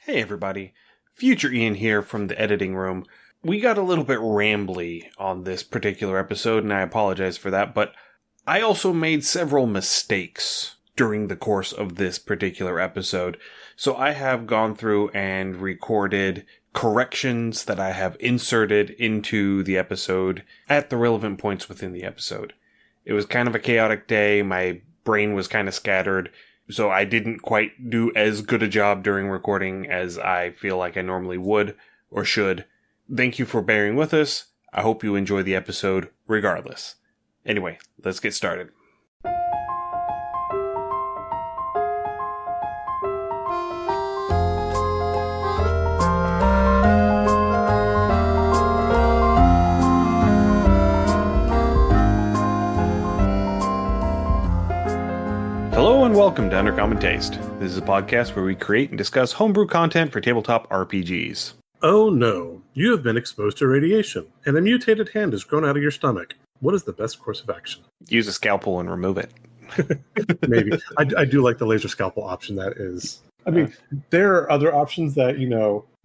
Hey everybody, Future Ian here from the editing room. We got a little bit rambly on this particular episode, and I apologize for that, but I also made several mistakes during the course of this particular episode. So I have gone through and recorded corrections that I have inserted into the episode at the relevant points within the episode. It was kind of a chaotic day, my brain was kind of scattered. So I didn't quite do as good a job during recording as I feel like I normally would or should. Thank you for bearing with us. I hope you enjoy the episode regardless. Anyway, let's get started. Hello and welcome to Undercommon Taste. This is a podcast where we create and discuss homebrew content for tabletop RPGs. Oh no, you have been exposed to radiation, and a mutated hand has grown out of your stomach. What is the best course of action? Use a scalpel and remove it. Maybe. I do like the laser scalpel option. That is. I mean, there are other options that,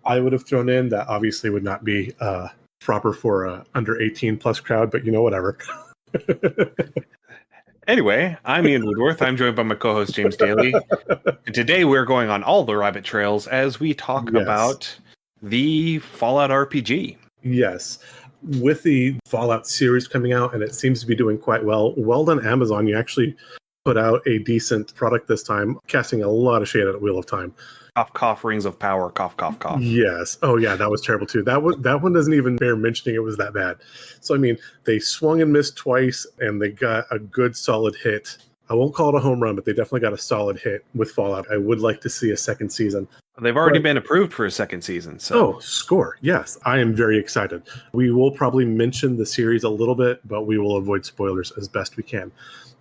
I would have thrown in that obviously would not be proper for a under 18 plus crowd, but whatever. Anyway, I'm Ian Woodworth. I'm joined by my co-host James Daly. And today we're going on all the rabbit trails as we talk about the Fallout RPG. Yes. With the Fallout series coming out, and it seems to be doing quite well. Well done, Amazon. You actually put out a decent product this time, casting a lot of shade at Wheel of Time. Cough, cough, rings of power, cough, cough, cough. Yes. Oh, yeah, that was terrible, too. That one doesn't even bear mentioning it was that bad. So, I mean, they swung and missed twice, and they got a good, solid hit. I won't call it a home run, but they definitely got a solid hit with Fallout. I would like to see a second season. They've already been approved for a second season. So. Oh, score. Yes, I am very excited. We will probably mention the series a little bit, but we will avoid spoilers as best we can.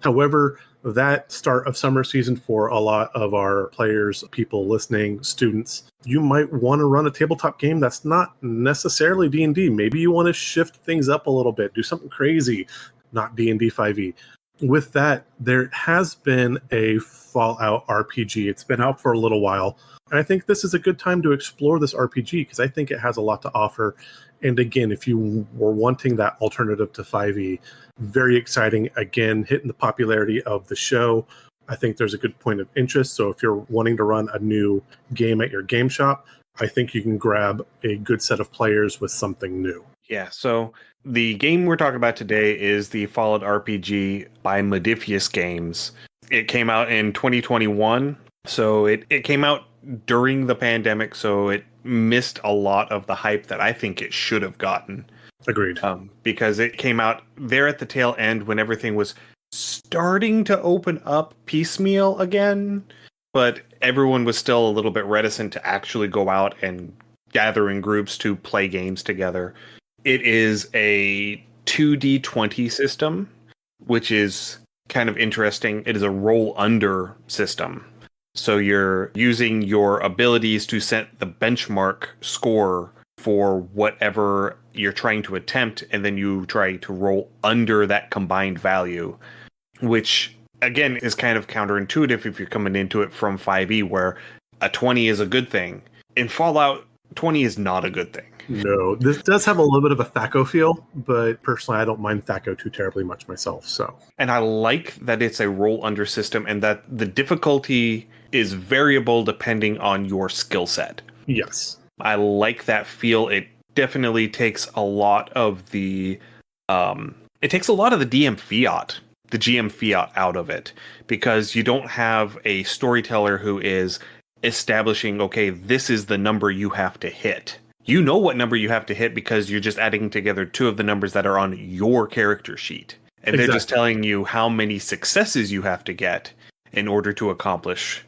However, that start of summer season for a lot of our players, people listening, students, you might want to run a tabletop game that's not necessarily D&D. Maybe you want to shift things up a little bit, do something crazy, not D&D 5e. With that, there has been a Fallout RPG. It's been out for a little while. And I think this is a good time to explore this RPG because I think it has a lot to offer. And again, if you were wanting that alternative to 5e, very exciting. Again, hitting the popularity of the show. I think there's a good point of interest. So if you're wanting to run a new game at your game shop, I think you can grab a good set of players with something new. Yeah, so the game we're talking about today is the Fallout RPG by Modiphius Games. It came out in 2021, so it came out during the pandemic, so it missed a lot of the hype that I think it should have gotten. Agreed. Because it came out there at the tail end when everything was starting to open up piecemeal again, but everyone was still a little bit reticent to actually go out and gather in groups to play games together. It is a 2d20 system, which is kind of interesting. It is a roll under system. So you're using your abilities to set the benchmark score for whatever you're trying to attempt, and then you try to roll under that combined value, which, again, is kind of counterintuitive if you're coming into it from 5e, where a 20 is a good thing. In Fallout, 20 is not a good thing. No, this does have a little bit of a THAC0 feel, but personally, I don't mind THAC0 too terribly much myself. And I like that it's a roll under system and that the difficulty is variable depending on your skill set. Yes. I like that feel. It definitely takes a lot of the DM fiat, the GM fiat out of it, because you don't have a storyteller who is establishing, okay, this is the number you have to hit. You know what number you have to hit because you're just adding together two of the numbers that are on your character sheet. And They're just telling you how many successes you have to get in order to accomplish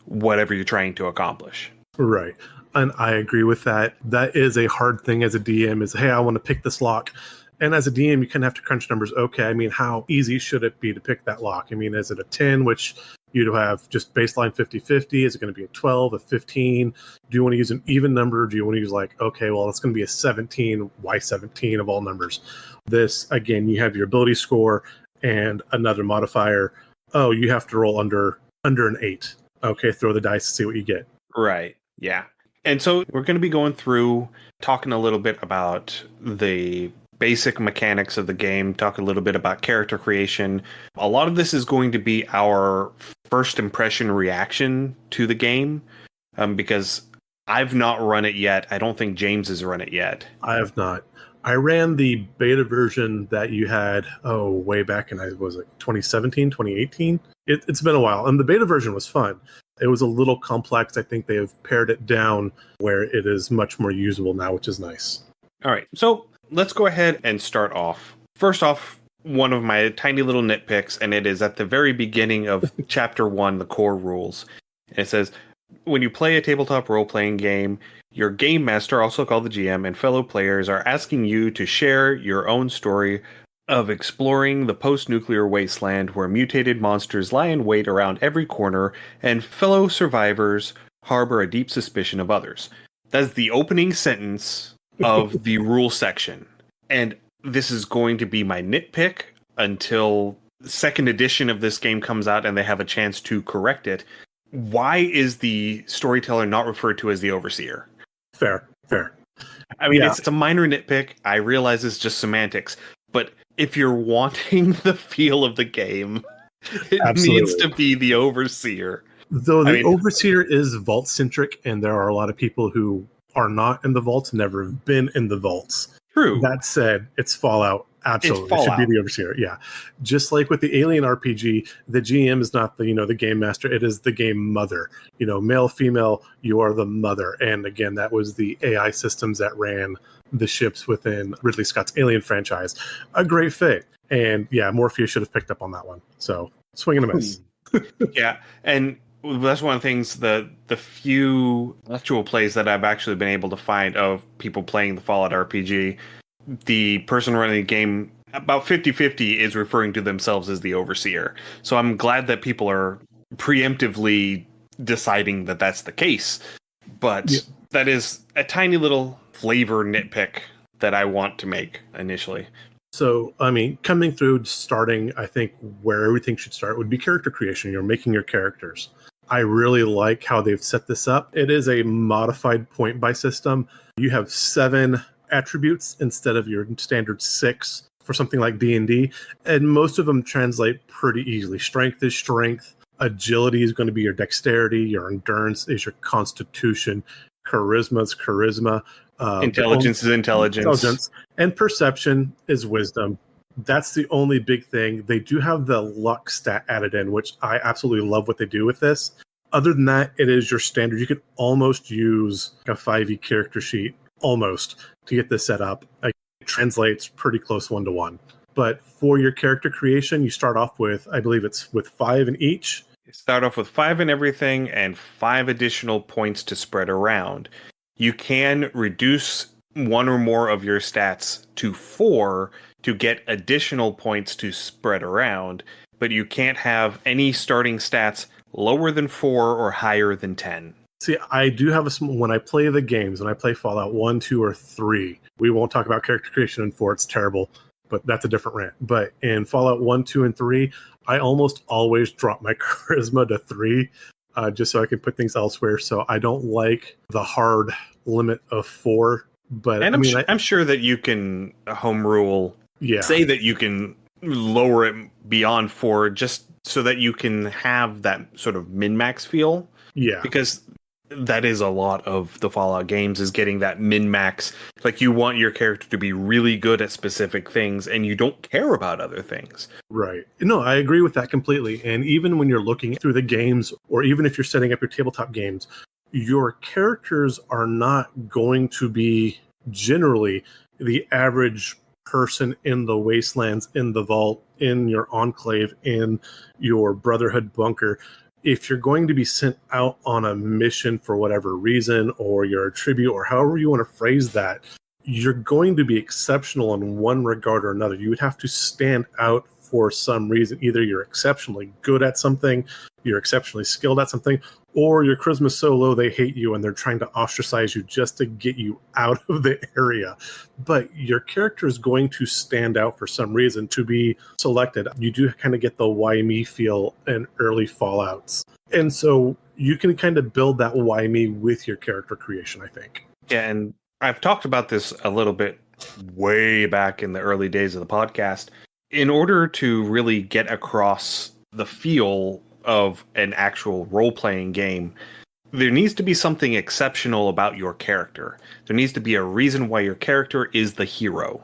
whatever you're trying to accomplish. Right. And I agree with that. That is a hard thing as a DM is, hey, I want to pick this lock. And as a DM, you kind of have to crunch numbers. Okay, I mean, how easy should it be to pick that lock? I mean, is it a 10, which you'd have just baseline 50-50? Is it going to be a 12, a 15? Do you want to use an even number? Do you want to use okay, well, it's going to be a 17. Why 17 of all numbers? This, again, you have your ability score and another modifier. Oh, you have to roll under an 8. Okay, throw the dice to see what you get. Right. Yeah. And so we're going to be going through, talking a little bit about the basic mechanics of the game, talk a little bit about character creation. A lot of this is going to be our first impression reaction to the game, because I've not run it yet. I don't think James has run it yet. I have not. I ran the beta version that you had, way back in, was it 2017, 2018? It's been a while, and the beta version was fun. It was a little complex. I think they have pared it down where it is much more usable now, which is nice. All right, so let's go ahead and start off. First off, one of my tiny little nitpicks, and it is at the very beginning of Chapter 1, the core rules. It says, when you play a tabletop role-playing game, your game master, also called the GM, and fellow players are asking you to share your own story of exploring the post-nuclear wasteland where mutated monsters lie in wait around every corner and fellow survivors harbor a deep suspicion of others. That's the opening sentence of the rule section. And this is going to be my nitpick until the second edition of this game comes out and they have a chance to correct it. Why is the storyteller not referred to as the overseer? Fair. I mean, It's a minor nitpick. I realize it's just semantics. But if you're wanting the feel of the game, it needs to be the overseer. Though the overseer is vault-centric, and there are a lot of people who are not in the vaults, never have been in the vaults. True. That said, it's Fallout. Absolutely. It should be the overseer. Yeah. Just like with the Alien RPG, the GM is not the game master. It is the game mother. Male, female, you are the mother. And again, that was the AI systems that ran the ships within Ridley Scott's Alien franchise. A great fit. And yeah, Morpheus should have picked up on that one. So swing and a miss. Yeah. And that's one of the things, the few actual plays that I've actually been able to find of people playing the Fallout RPG, the person running the game, about 50-50 is referring to themselves as the overseer. So I'm glad that people are preemptively deciding that that's the case. But that is a tiny little flavor nitpick that I want to make initially. So, coming through, starting, I think where everything should start would be character creation. You're making your characters. I really like how they've set this up. It is a modified point buy system. You have 7 attributes instead of your standard 6 for something like D&D, and most of them translate pretty easily. Strength is strength, agility is going to be your dexterity, your endurance is your constitution, charisma is charisma, intelligence is intelligence, and perception is wisdom. That's the only big thing. They do have the luck stat added in, which I absolutely love what they do with this. Other than that, it is your standard. You could almost use a 5e character sheet almost to get this set up. It translates pretty close 1-to-1. But for your character creation, you start off with, I believe it's with 5 in each. You start off with 5 in everything and 5 additional points to spread around. You can reduce one or more of your stats to 4 to get additional points to spread around, but you can't have any starting stats lower than 4 or higher than 10. See, I do have when I play the games, when I play Fallout 1, 2, or 3, we won't talk about character creation in 4, it's terrible, but that's a different rant. But in Fallout 1, 2, and 3, I almost always drop my charisma to 3, just so I can put things elsewhere. So I don't like the hard limit of 4. But and I'm sure that you can home rule, say that you can lower it beyond 4 just so that you can have that sort of min-max feel. Yeah. Because that is a lot of the Fallout games, is getting that min-max. Like, you want your character to be really good at specific things and you don't care about other things. Right. No, I agree with that completely. And even when you're looking through the games, or even if you're setting up your tabletop games, your characters are not going to be generally the average person in the wastelands, in the vault, in your enclave, in your Brotherhood bunker. If you're going to be sent out on a mission for whatever reason, or you're a tribute, or however you want to phrase that, you're going to be exceptional in one regard or another. You would have to stand out for some reason. Either you're exceptionally good at something, you're exceptionally skilled at something, or your charisma's so low they hate you and they're trying to ostracize you just to get you out of the area. But your character is going to stand out for some reason to be selected. You do kind of get the why me feel in early Fallouts. And so you can kind of build that why me with your character creation, I think. Yeah, and I've talked about this a little bit way back in the early days of the podcast. In order to really get across the feel of an actual role-playing game, there needs to be something exceptional about your character. There needs to be a reason why your character is the hero.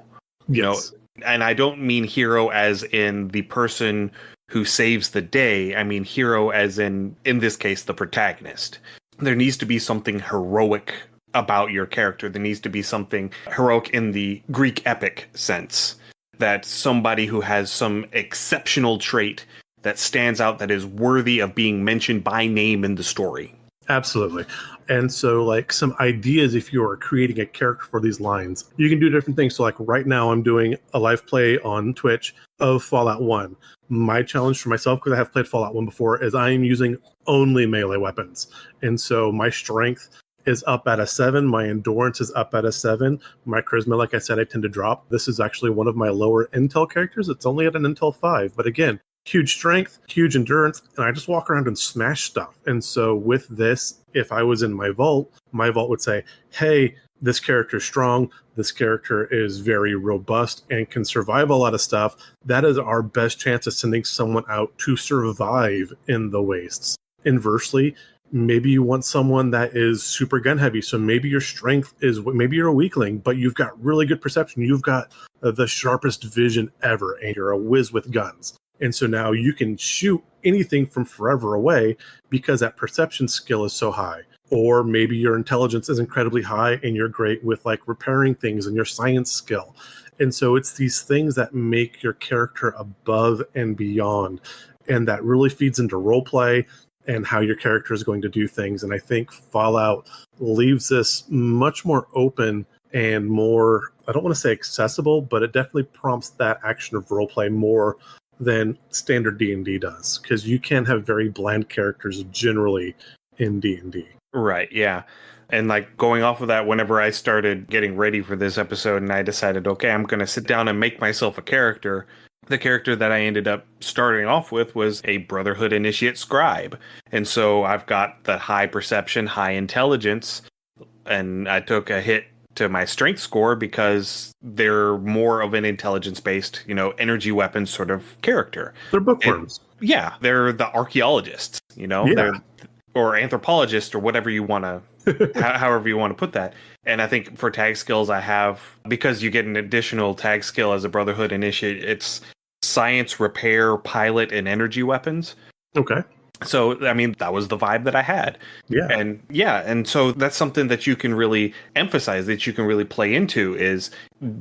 You know, Yes. and I don't mean hero as in the person who saves the day. I mean hero as in this case, the protagonist. There needs to be something heroic about your character. There needs to be something heroic in the Greek epic sense. That somebody who has some exceptional trait that stands out, that is worthy of being mentioned by name in the story. Absolutely. And so, like, some ideas if you are creating a character for these lines, you can do different things. So, like, right now, I'm doing a live play on Twitch of Fallout 1. My challenge for myself, because I have played Fallout 1 before, is I am using only melee weapons. And so, my strength is up at a 7. My endurance is up at a 7. My charisma, like I said, I tend to drop. This is actually one of my lower intel characters. It's only at an intel 5. But again, huge strength, huge endurance, and I just walk around and smash stuff. And so with this, if I was in my vault would say, hey, this character is strong, this character is very robust and can survive a lot of stuff. That is our best chance of sending someone out to survive in the wastes. Inversely, maybe you want someone that is super gun heavy. So maybe your strength is, maybe you're a weakling, but you've got really good perception. You've got the sharpest vision ever, and you're a whiz with guns. And so now you can shoot anything from forever away because that perception skill is so high. Or maybe your intelligence is incredibly high and you're great with like repairing things and your science skill. And so it's these things that make your character above and beyond. And that really feeds into role play and how your character is going to do things. And I think Fallout leaves this much more open and more, I don't want to say accessible, but it definitely prompts that action of role play more than standard D&D does, because you can have very bland characters generally in D&D. Right, yeah. And like going off of that, whenever I started getting ready for this episode and I decided, okay, I'm going to sit down and make myself a character, the character that I ended up starting off with was a Brotherhood Initiate Scribe. And so I've got the high perception, high intelligence, and I took a hit to my strength score because they're more of an intelligence-based, energy weapons sort of character. They're bookworms. And, yeah, they're the archaeologists, Yeah. they're or anthropologists or whatever you want to, however you want to put that. And I think for tag skills, I have, because you get an additional tag skill as a Brotherhood Initiate, it's science, repair, pilot, and energy weapons. Okay. So, I mean, that was the vibe that I had. Yeah. And so that's something that you can really emphasize, that you can really play into, is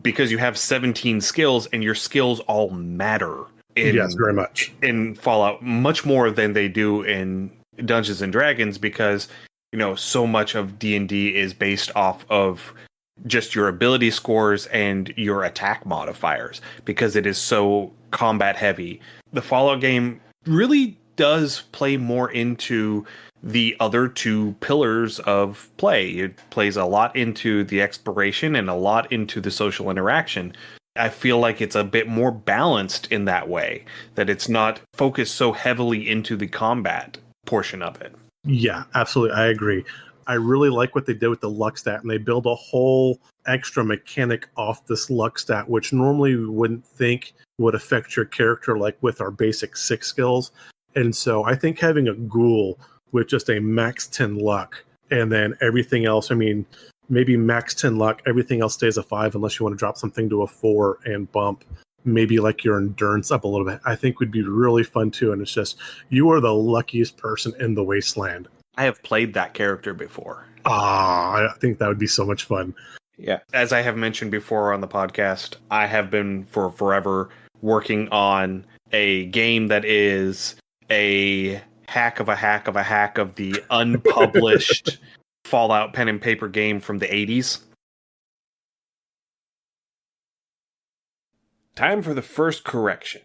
because you have 17 skills and your skills all matter Yes, very much. in Fallout, much more than they do in Dungeons and Dragons, because, so much of D&D is based off of just your ability scores and your attack modifiers, because it is so combat heavy. The Fallout game really does play more into the other two pillars of play. It plays a lot into the exploration and a lot into the social interaction. I feel like it's a bit more balanced in that way, that it's not focused so heavily into the combat portion of it. Yeah, absolutely. I agree. I really like what they did with the luck stat, and they build a whole extra mechanic off this luck stat, which normally we wouldn't think would affect your character like with our basic 6 skills. And so I think having a ghoul with just a max 10 luck and then everything else, I mean, maybe max 10 luck, everything else stays a 5 unless you want to drop something to a 4 and bump maybe like your endurance up a little bit, I think would be really fun too. And it's just, you are the luckiest person in the wasteland. I have played that character before. I think that would be so much fun. Yeah. As I have mentioned before on the podcast, I have been for forever working on a game that is a hack of a hack of a hack of the unpublished Fallout pen and paper game from the 80s. Time for the first correction.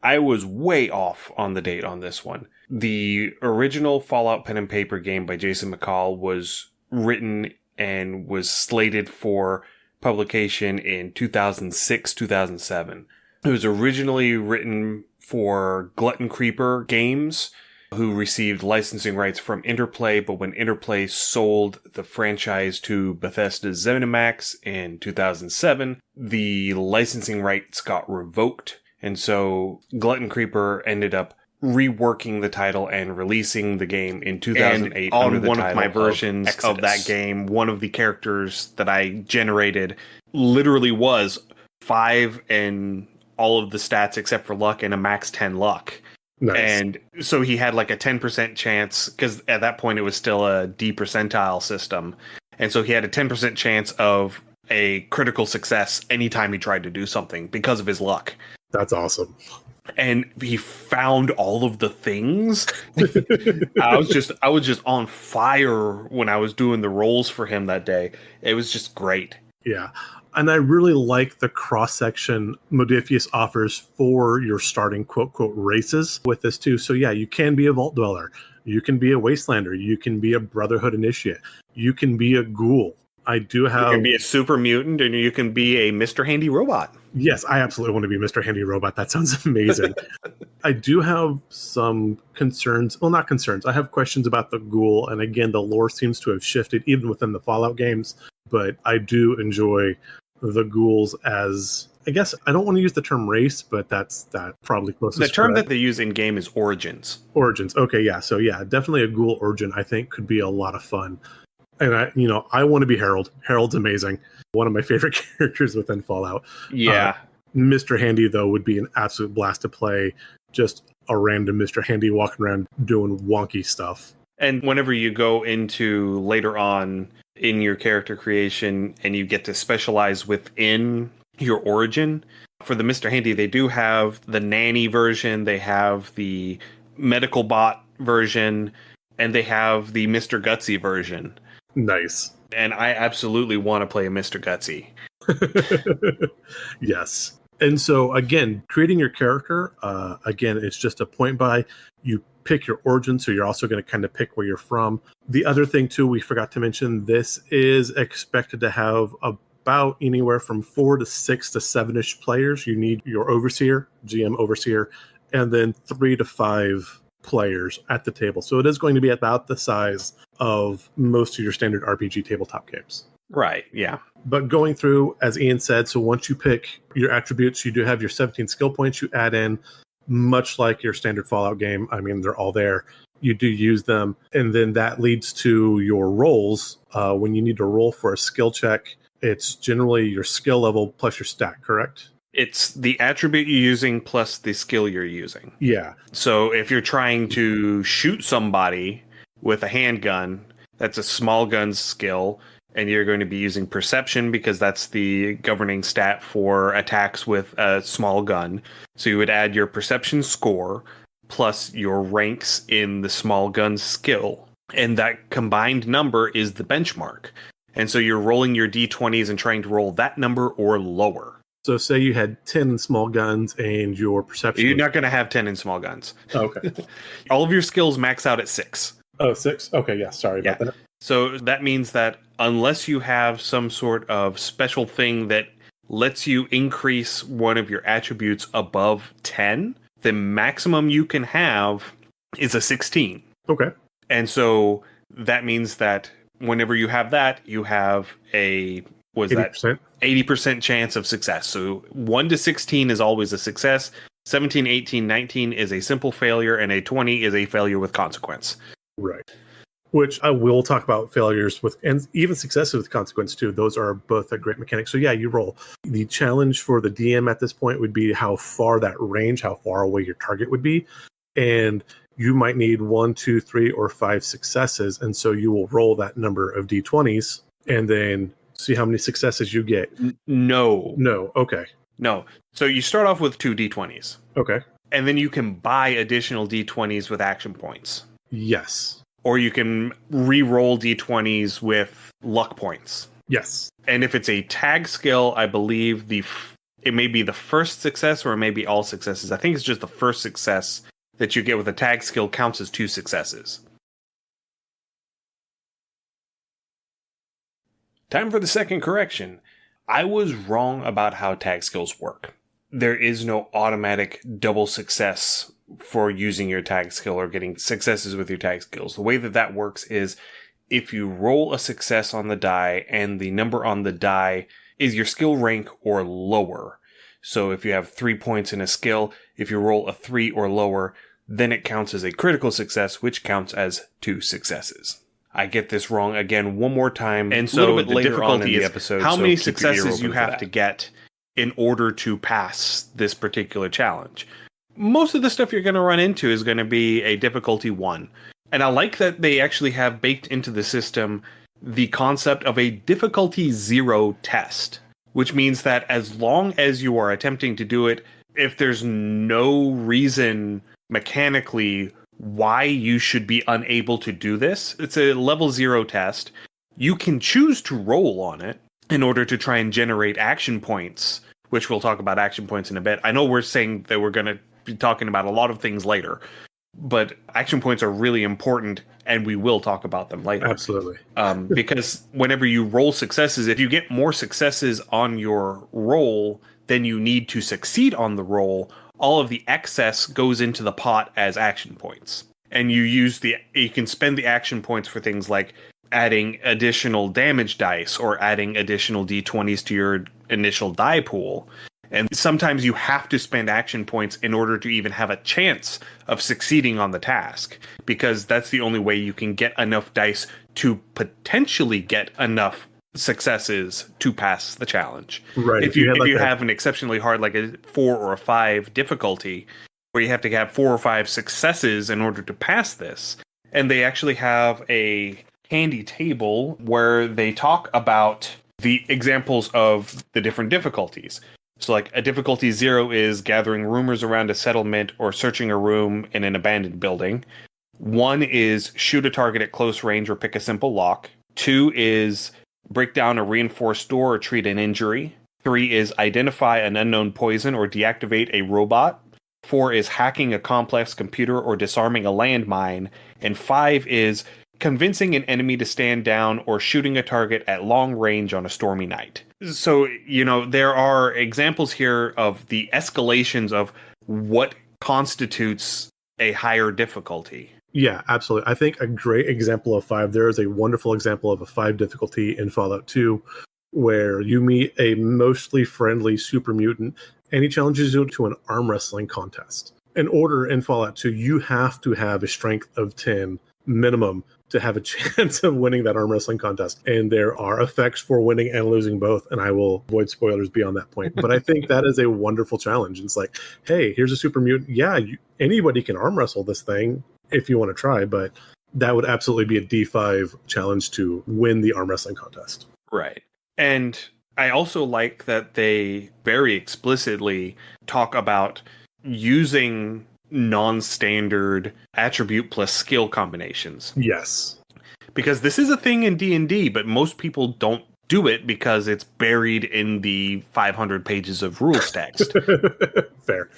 I was way off on the date on this one. The original Fallout pen and paper game by Jason McCall was written and was slated for publication in 2006, 2007. It was originally written for Glutton Creeper Games, who received licensing rights from Interplay, but when Interplay sold the franchise to Bethesda ZeniMax in 2007, the licensing rights got revoked, and so Glutton Creeper ended up reworking the title and releasing the game in 2008 and under the one title of my versions of that game. One of the characters that I generated literally was 5 and all of the stats except for luck and a max 10 luck. Nice. And so he had like a 10% chance, because at that point it was still a D percentile system. And so he had a 10% chance of a critical success anytime he tried to do something because of his luck. That's awesome. And he found all of the things. I was just on fire when I was doing the rolls for him that day. It was just great. Yeah. And I really like the cross-section Modiphius offers for your starting quote-quote races with this too. So yeah, you can be a Vault Dweller. You can be a Wastelander. You can be a Brotherhood Initiate. You can be a Ghoul. I do have... You can be a Super Mutant, and you can be a Mr. Handy Robot. Yes, I absolutely want to be Mr. Handy Robot. That sounds amazing. I do have some concerns. Well, not concerns. I have questions about the Ghoul. And again, the lore seems to have shifted even within the Fallout games. But I do enjoy the Ghouls as, I guess, I don't want to use the term race, but that's probably closest. The term that they use in game is origins. Origins. Okay, yeah. So yeah, definitely a Ghoul origin I think could be a lot of fun. And I want to be Harold. Harold's amazing. One of my favorite characters within Fallout. Yeah. Mr. Handy, though, would be an absolute blast to play. Just a random Mr. Handy walking around doing wonky stuff. And whenever you go into later on in your character creation and you get to specialize within your origin, for the Mr. Handy, they do have the nanny version, they have the medical bot version, and they have the Mr. Gutsy version. Nice. And I absolutely want to play a Mr. Gutsy. Yes. And so, again, creating your character, again, it's just a point by. You pick your origin, so you're also going to kind of pick where you're from. The other thing, too, we forgot to mention, this is expected to have about anywhere from 4 to 6 to 7-ish players. You need your overseer, GM overseer, and then 3 to 5 players at the table. So it is going to be about the size of most of your standard RPG tabletop games. Right, yeah. But going through, as Ian said, so once you pick your attributes, you do have your 17 skill points you add in, much like your standard Fallout game. I mean, they're all there. You do use them. And then that leads to your rolls. When you need to roll for a skill check, it's generally your skill level plus your stat, correct? It's the attribute you're using plus the skill you're using. Yeah. So if you're trying to shoot somebody with a handgun, that's a small gun's skill, and you're going to be using perception because that's the governing stat for attacks with a small gun. So you would add your perception score plus your ranks in the small gun skill. And that combined number is the benchmark. And so you're rolling your d20s and trying to roll that number or lower. So say you had 10 in small guns and your perception... You're not going to have 10 in small guns. Oh, okay. All of your skills max out at 6. Oh, 6? Okay, yeah, sorry about that. So that means that unless you have some sort of special thing that lets you increase one of your attributes above 10, the maximum you can have is a 16. Okay. And so that means that whenever you have that, you have a... Was 80%? that 80% chance of success. So 1 to 16 is always a success. 17, 18, 19 is a simple failure, and a 20 is a failure with consequence. Right. Which I will talk about failures with, and even successes with consequence too. Those are both a great mechanic. So yeah, you roll. The challenge for the DM at this point would be how far that range, how far away your target would be. And you might need 1, 2, 3, or 5 successes. And so you will roll that number of D20s and then see how many successes you get. No. Okay. No. So you start off with 2 D20s. Okay. And then you can buy additional D20s with action points. Yes. Or you can re-roll D20s with luck points. Yes. And if it's a tag skill, I believe it may be the first success or it may be all successes. I think it's just the first success that you get with a tag skill counts as 2 successes. Time for the second correction. I was wrong about how tag skills work. There is no automatic double success for using your tag skill or getting successes with your tag skills. The way that works is if you roll a success on the die and the number on the die is your skill rank or lower. So if you have 3 points in a skill, if you roll a 3 or lower, then it counts as a critical success, which counts as 2 successes. I get this wrong again one more time. And so the difficulty in the episode, how many successes you have to get in order to pass this particular challenge. Most of the stuff you're going to run into is going to be a difficulty 1. And I like that they actually have baked into the system the concept of a difficulty 0 test, which means that as long as you are attempting to do it, if there's no reason mechanically why you should be unable to do this, it's a level 0 test. You can choose to roll on it in order to try and generate action points, which we'll talk about action points in a bit. I know we're saying that we're going to be talking about a lot of things later, but action points are really important, and we will talk about them later. Absolutely. Because whenever you roll successes, if you get more successes on your roll than you need to succeed on the roll, all of the excess goes into the pot as action points. And you can spend the action points for things like adding additional damage dice or adding additional d20s to your initial die pool. And sometimes you have to spend action points in order to even have a chance of succeeding on the task, because that's the only way you can get enough dice to potentially get enough successes to pass the challenge. Right. If you have an exceptionally hard, like a 4 or a 5 difficulty, where you have to have 4 or 5 successes in order to pass this. And they actually have a handy table where they talk about the examples of the different difficulties. So like a difficulty 0 is gathering rumors around a settlement or searching a room in an abandoned building. 1 is shoot a target at close range or pick a simple lock. 2 is break down a reinforced door or treat an injury. 3 is identify an unknown poison or deactivate a robot. 4 is hacking a complex computer or disarming a landmine. And 5 is convincing an enemy to stand down or shooting a target at long range on a stormy night. So, there are examples here of the escalations of what constitutes a higher difficulty. Yeah, absolutely. I think a great example of 5, there is a wonderful example of a 5 difficulty in Fallout 2, where you meet a mostly friendly super mutant, and he challenges you to an arm wrestling contest. In order in Fallout 2, you have to have a strength of 10 minimum to have a chance of winning that arm wrestling contest. And there are effects for winning and losing both, and I will avoid spoilers beyond that point. But I think that is a wonderful challenge. It's like, hey, here's a super mutant. Yeah, anybody can arm wrestle this thing if you want to try, but that would absolutely be a D5 challenge to win the arm wrestling contest. Right. And I also like that they very explicitly talk about using non-standard attribute plus skill combinations. Yes. Because this is a thing in D&D, but most people don't do it because it's buried in the 500 pages of rules text. Fair.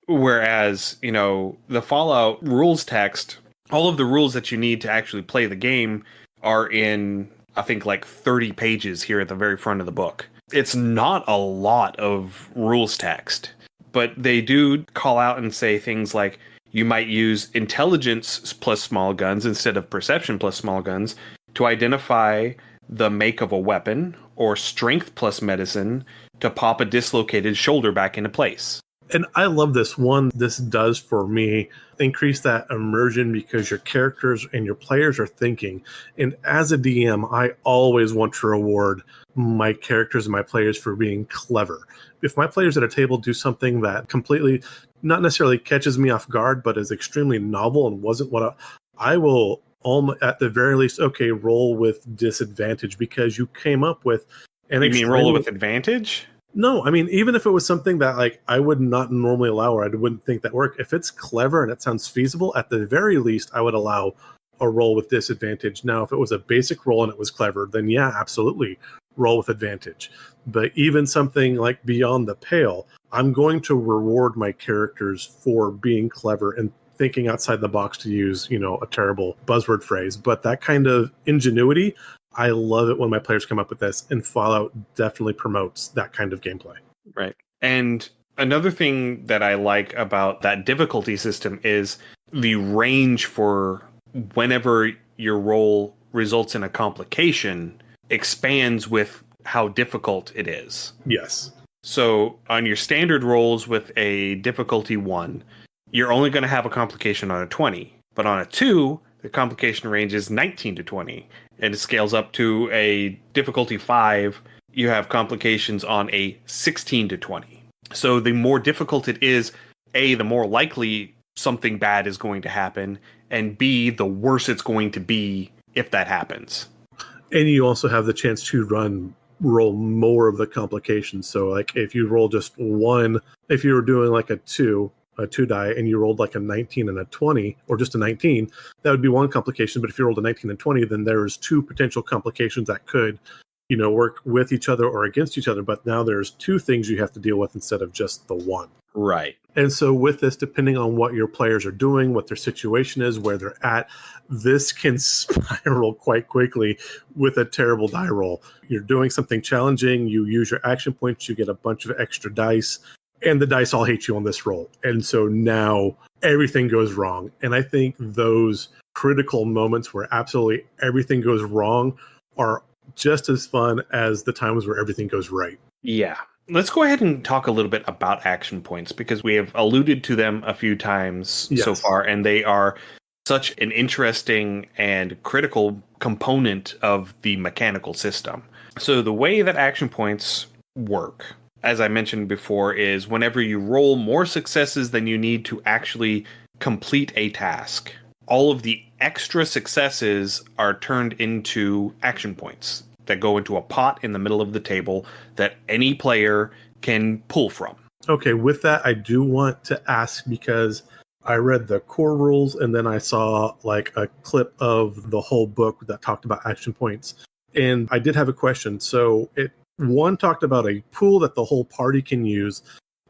Whereas, the Fallout rules text, all of the rules that you need to actually play the game are in, I think, like 30 pages here at the very front of the book. It's not a lot of rules text, but they do call out and say things like you might use intelligence plus small guns instead of perception plus small guns to identify the make of a weapon, or strength plus medicine to pop a dislocated shoulder back into place. And I love this one. This does, for me, increase that immersion because your characters and your players are thinking. And as a DM, I always want to reward my characters and my players for being clever. If my players at a table do something that completely, not necessarily catches me off guard, but is extremely novel and wasn't what I will, at the very least, roll with disadvantage because you came up with an You mean roll with advantage? No, I mean, even if it was something that I would not normally allow, or I wouldn't think that work, if it's clever and it sounds feasible, at the very least, I would allow a roll with disadvantage. Now, if it was a basic roll and it was clever, then yeah, absolutely. roll with advantage. But even something like Beyond the Pale, I'm going to reward my characters for being clever and thinking outside the box, to use, a terrible buzzword phrase. But that kind of ingenuity, I love it when my players come up with this, and Fallout definitely promotes that kind of gameplay. Right. And another thing that I like about that difficulty system is the range for whenever your roll results in a complication expands with how difficult it is. Yes. So on your standard rolls with a difficulty 1, you're only going to have a complication on a 20. But on a 2, the complication range is 19 to 20. And it scales up to a difficulty 5. You have complications on a 16 to 20. So the more difficult it is, A, the more likely something bad is going to happen, and B, the worse it's going to be if that happens. And you also have the chance to roll more of the complications. So like if you roll just one, if you were doing like a two die, and you rolled like a 19 and a 20, or just a 19, that would be one complication. But if you rolled a 19 and 20, then there's two potential complications that could work with each other or against each other. But now there's two things you have to deal with instead of just the one. Right. And so with this, depending on what your players are doing, what their situation is, where they're at, this can spiral quite quickly with a terrible die roll. You're doing something challenging, you use your action points, you get a bunch of extra dice, and the dice all hate you on this roll. And so now everything goes wrong. And I think those critical moments where absolutely everything goes wrong are just as fun as the times where everything goes right. Yeah. Let's go ahead and talk a little bit about action points, because we have alluded to them a few times so far, and they are such an interesting and critical component of the mechanical system. So the way that action points work, as I mentioned before, is whenever you roll more successes than you need to actually complete a task, all of the extra successes are turned into action points that go into a pot in the middle of the table that any player can pull from. Okay, with that, I do want to ask, because I read the core rules and then I saw like a clip of the whole book that talked about action points. And I did have a question. So one talked about a pool that the whole party can use.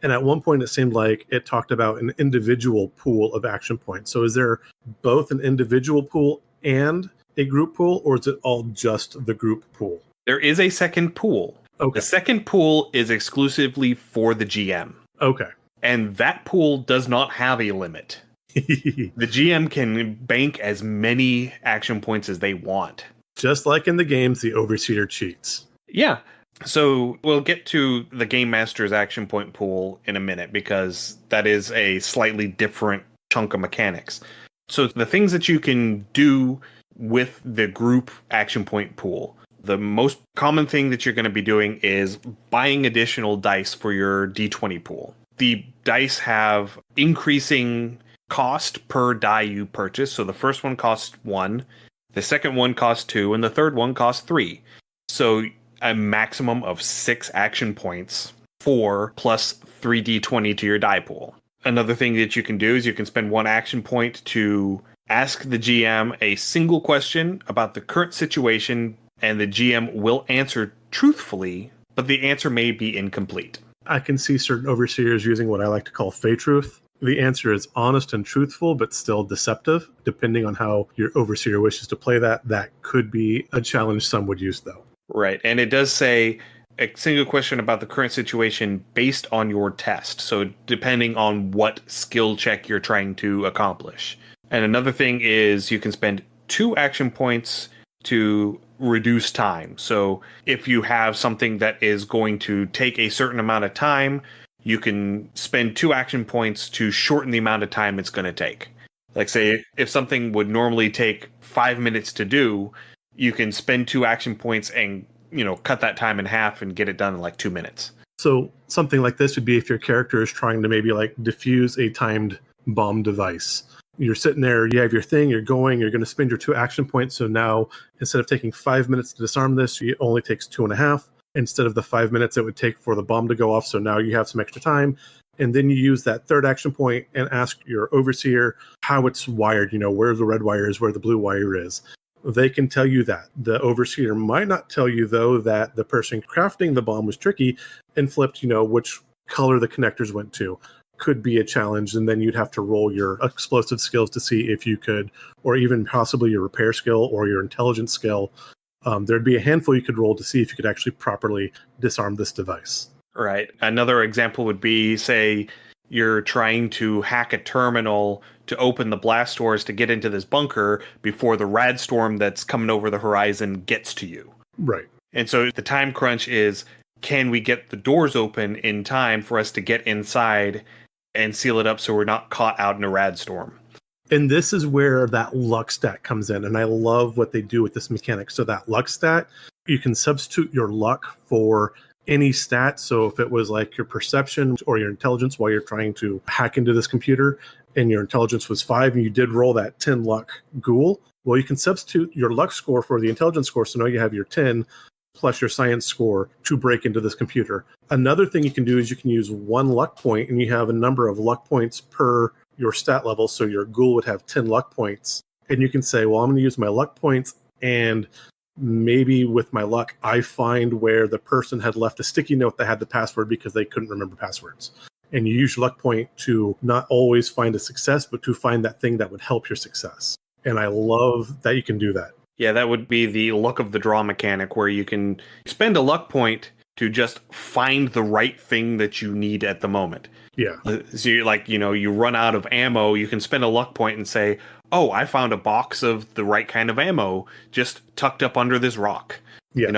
And at one point, it seemed like it talked about an individual pool of action points. So is there both an individual pool and a group pool, or is it all just the group pool? There is a second pool. Okay. The second pool is exclusively for the GM. Okay. And that pool does not have a limit. The GM can bank as many action points as they want. Just like in the games, the Overseer cheats. Yeah. So we'll get to the Game Master's action point pool in a minute, because that is a slightly different chunk of mechanics. So the things that you can do with the group action point pool, the most common thing that you're going to be doing is buying additional dice for your D20 pool. The dice have increasing cost per die you purchase. So the first one costs 1, the second one costs 2, and the third one costs 3. So a maximum of 6 action points, 4 plus 3d20 to your die pool. Another thing that you can do is you can spend 1 action point to ask the GM a single question about the current situation, and the GM will answer truthfully, but the answer may be incomplete. I can see certain overseers using what I like to call fey truth. The answer is honest and truthful, but still deceptive. Depending on how your overseer wishes to play that, that could be a challenge some would use, though. Right, and it does say a single question about the current situation based on your test. So depending on what skill check you're trying to accomplish. And another thing is you can spend 2 action points to reduce time. So if you have something that is going to take a certain amount of time, you can spend 2 action points to shorten the amount of time it's going to take. Like, say, if something would normally take 5 minutes to do, you can spend 2 action points and, cut that time in half and get it done in like 2 minutes. So something like this would be if your character is trying to maybe like defuse a timed bomb device. You're sitting there, you have your thing, you're going to spend your 2 action points. So now instead of taking 5 minutes to disarm this, it only takes 2.5 instead of the 5 minutes it would take for the bomb to go off. So now you have some extra time. And then you use that 3rd action point and ask your overseer how it's wired, where the red wire is, where the blue wire is. They can tell you that. The overseer might not tell you, though, that the person crafting the bomb was tricky and flipped, which color the connectors went to. Could be a challenge, and then you'd have to roll your explosive skills to see if you could, or even possibly your repair skill or your intelligence skill. There'd be a handful you could roll to see if you could actually properly disarm this device. Right. Another example would be, say, you're trying to hack a terminal to open the blast doors to get into this bunker before the rad storm that's coming over the horizon gets to you. Right. And so the time crunch is, can we get the doors open in time for us to get inside and seal it up so we're not caught out in a rad storm? And this is where that luck stat comes in. And I love what they do with this mechanic. So that luck stat, you can substitute your luck for any stat. So if it was like your perception or your intelligence while you're trying to hack into this computer and your intelligence was 5 and you did roll that 10 luck ghoul, well, you can substitute your luck score for the intelligence score. So now you have your 10 plus your science score to break into this computer. Another thing you can do is you can use 1 luck point, and you have a number of luck points per your stat level. So your ghoul would have 10 luck points. And you can say, well, I'm going to use my luck points, and maybe with my luck, I find where the person had left a sticky note that had the password because they couldn't remember passwords. And you use your luck point to not always find a success, but to find that thing that would help your success. And I love that you can do that. Yeah, that would be the luck of the draw mechanic, where you can spend a luck point to just find the right thing that you need at the moment. Yeah. So you're like, you run out of ammo, you can spend a luck point and say, oh, I found a box of the right kind of ammo just tucked up under this rock. Yes.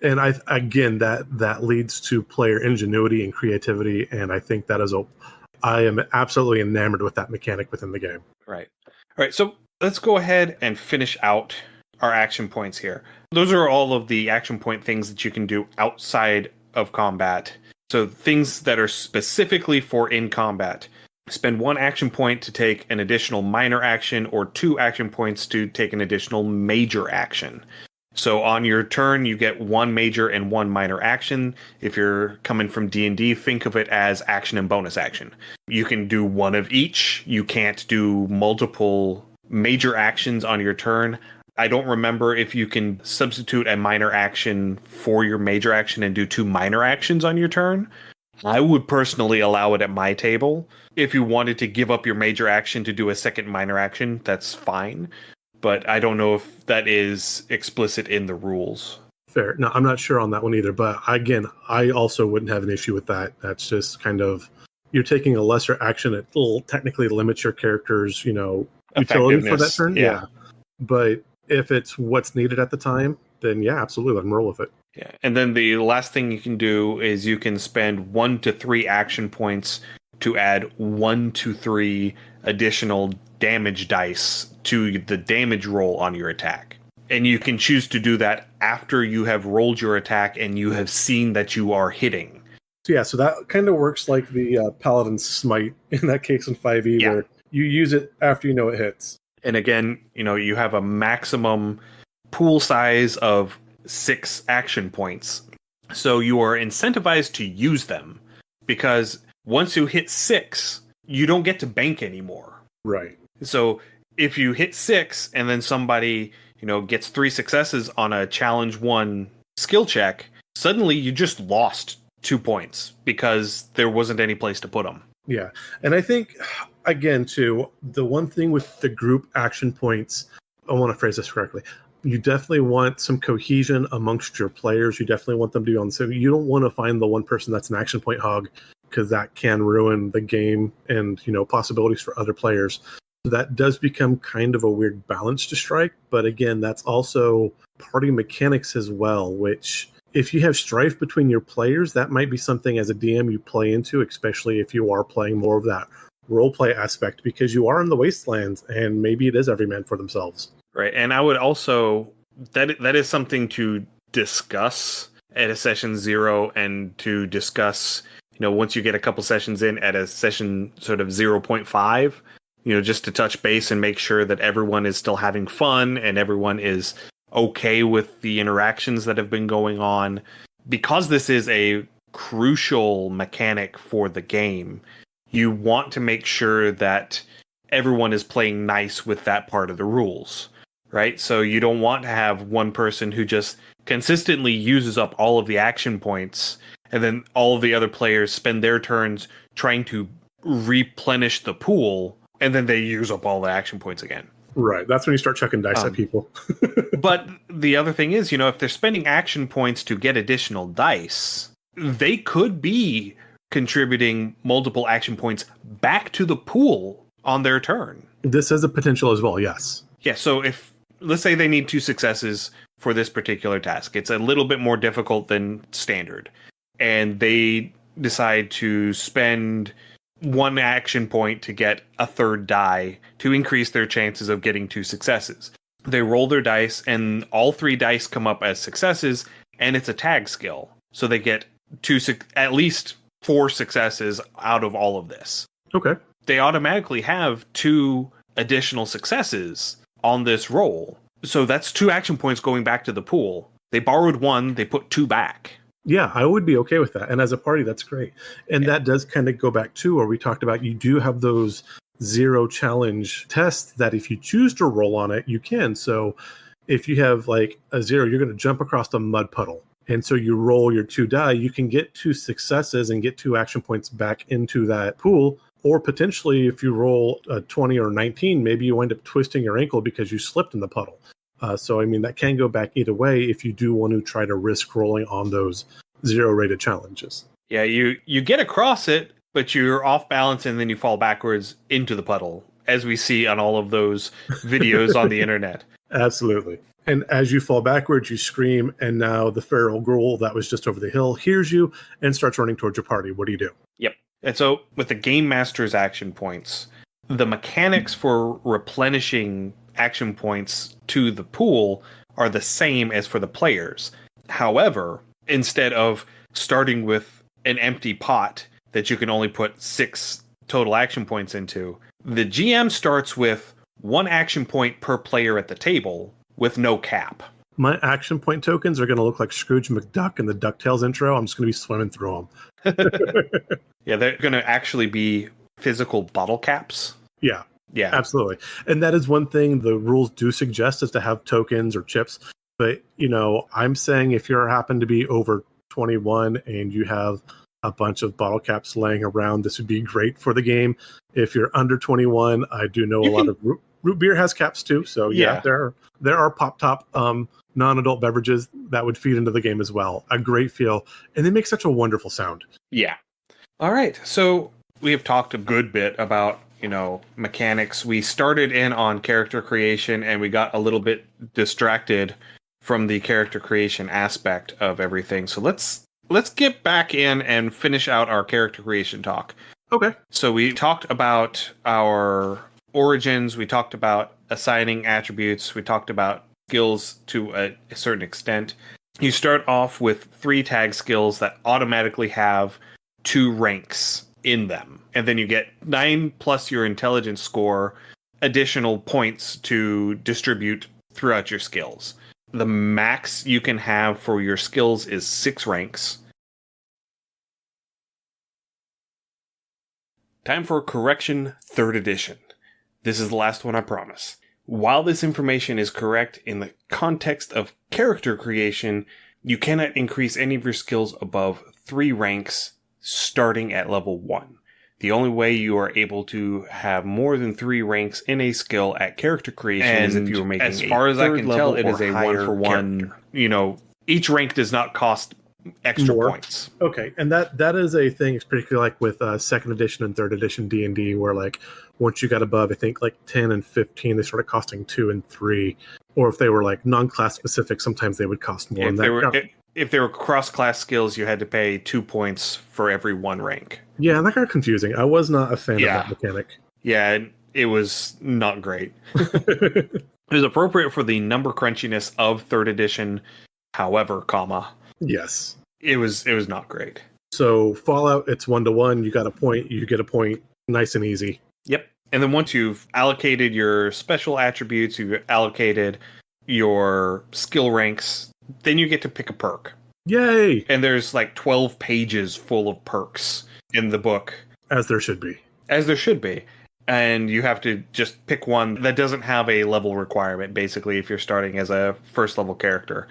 And again, that leads to player ingenuity and creativity. And I think I am absolutely enamored with that mechanic within the game. Right. All right. So let's go ahead and finish out our action points here. Those are all of the action point things that you can do outside of combat. So things that are specifically for in combat. Spend 1 action point to take an additional minor action, or 2 action points to take an additional major action. So on your turn, you get 1 major and 1 minor action. If you're coming from D&D, think of it as action and bonus action. You can do 1 of each. You can't do multiple major actions on your turn. I don't remember if you can substitute a minor action for your major action and do 2 minor actions on your turn. I would personally allow it at my table. If you wanted to give up your major action to do a second minor action, that's fine. But I don't know if that is explicit in the rules. Fair. No, I'm not sure on that one either. But again, I also wouldn't have an issue with that. That's just kind of, you're taking a lesser action. It will technically limit your character's, utility for that turn. Yeah. But if it's what's needed at the time, then yeah, absolutely, let them roll with it. Yeah. And then the last thing you can do is you can spend 1 to 3 action points to add 1 to 3 additional damage dice to the damage roll on your attack. And you can choose to do that after you have rolled your attack and you have seen that you are hitting. So yeah, so that kind of works like the Paladin's Smite in that case in 5e, where you use it after you know it hits. And again, you have a maximum pool size of 6 action points. So you are incentivized to use them, because once you hit 6, you don't get to bank anymore. Right. So if you hit 6 and then somebody, gets 3 successes on a challenge 1 skill check, suddenly you just lost 2 points because there wasn't any place to put them. Yeah. And I think, again, too, the one thing with the group action points, I want to phrase this correctly. You definitely want some cohesion amongst your players. You definitely want them to be on the same. You don't want to find the one person that's an action point hog, because that can ruin the game and, possibilities for other players. So that does become kind of a weird balance to strike. But again, that's also party mechanics as well, which if you have strife between your players, that might be something as a DM you play into, especially if you are playing more of that role play aspect, because you are in the wastelands and maybe it is every man for themselves. Right. And I would also, that is something to discuss at a session 0, and to discuss, once you get a couple sessions in at a session sort of 0.5, just to touch base and make sure that everyone is still having fun and everyone is okay with the interactions that have been going on. Because this is a crucial mechanic for the game, you want to make sure that everyone is playing nice with that part of the rules. right? So you don't want to have one person who just consistently uses up all of the action points, and then all of the other players spend their turns trying to replenish the pool, and then they use up all the action points again. Right. That's when you start chucking dice at people. But the other thing is, if they're spending action points to get additional dice, they could be contributing multiple action points back to the pool on their turn. This has a potential as well, yes. Yeah, so if, let's say they need 2 successes for this particular task, it's a little bit more difficult than standard, and they decide to spend 1 action point to get a 3rd die to increase their chances of getting 2 successes. They roll their dice, and all 3 dice come up as successes, and it's a tag skill. So they get at least 4 successes out of all of this. Okay. They automatically have 2 additional successes on this roll. So that's 2 action points going back to the pool. They borrowed 1, they put 2 back. Yeah, I would be okay with that. And as a party, that's great. And that does kind of go back to where we talked about you do have those 0 challenge tests that if you choose to roll on it, you can. So if you have like a 0, you're going to jump across a mud puddle. And so you roll your 2 die, you can get 2 successes and get 2 action points back into that pool. Or potentially if you roll a 20 or 19, maybe you wind up twisting your ankle because you slipped in the puddle. So, I mean, that can go back either way if you do want to try to risk rolling on those 0 rated challenges. Yeah, you get across it, but you're off balance and then you fall backwards into the puddle, as we see on all of those videos on the internet. Absolutely. And as you fall backwards, you scream, and now the feral ghoul that was just over the hill hears you and starts running towards your party. What do you do? Yep. And so with the Game Master's action points, the mechanics for replenishing action points to the pool are the same as for the players. However, instead of starting with an empty pot that you can only put 6 total action points into, the GM starts with 1 action point per player at the table with no cap. My action point tokens are going to look like Scrooge McDuck in the DuckTales intro. I'm just going to be swimming through them. Yeah, they're going to actually be physical bottle caps. Yeah. Yeah. Absolutely. And that is one thing the rules do suggest, is to have tokens or chips. But, I'm saying if you happen to be over 21 and you have a bunch of bottle caps laying around, this would be great for the game. If you're under 21, I do know a lot of root beer has caps too. So yeah, there are pop top non-adult beverages that would feed into the game as well. A great feel. And they make such a wonderful sound. Yeah. All right. So we have talked a good bit about, mechanics. We started in on character creation and we got a little bit distracted from the character creation aspect of everything. So let's get back in and finish out our character creation talk. Okay. So we talked about our origins. We talked about assigning attributes. We talked about skills to a certain extent. You start off with 3 tag skills that automatically have 2 ranks in them. And then you get 9 plus your intelligence score additional points to distribute throughout your skills. The max you can have for your skills is 6 ranks. Time for correction 3rd edition. This is the last one, I promise. While this information is correct in the context of character creation, you cannot increase any of your skills above 3 ranks starting at level 1. The only way you are able to have more than 3 ranks in a skill at character creation is if you are making as far as I can tell, it is a 1-for-1. Each rank does not cost extra points. Okay, and that is a thing, particularly like with 2nd edition and 3rd edition D&D, where like once you got above, I think like 10 and 15, they started costing 2 and 3. Or if they were like non-class specific, sometimes they would cost more. If they were cross-class skills, you had to pay 2 points for every 1 rank. Yeah, that got confusing. I was not a fan of that mechanic. Yeah, it was not great. It was appropriate for the number crunchiness of 3rd edition. However, yes, it was not great. So Fallout, it's 1-to-1. You got a point. You get a point. Nice and easy. Yep. And then once you've allocated your special attributes, you've allocated your skill ranks, then you get to pick a perk. Yay! And there's like 12 pages full of perks in the book. As there should be. As there should be. and you have to just pick one that doesn't have a level requirement, basically, if you're starting as a first level character,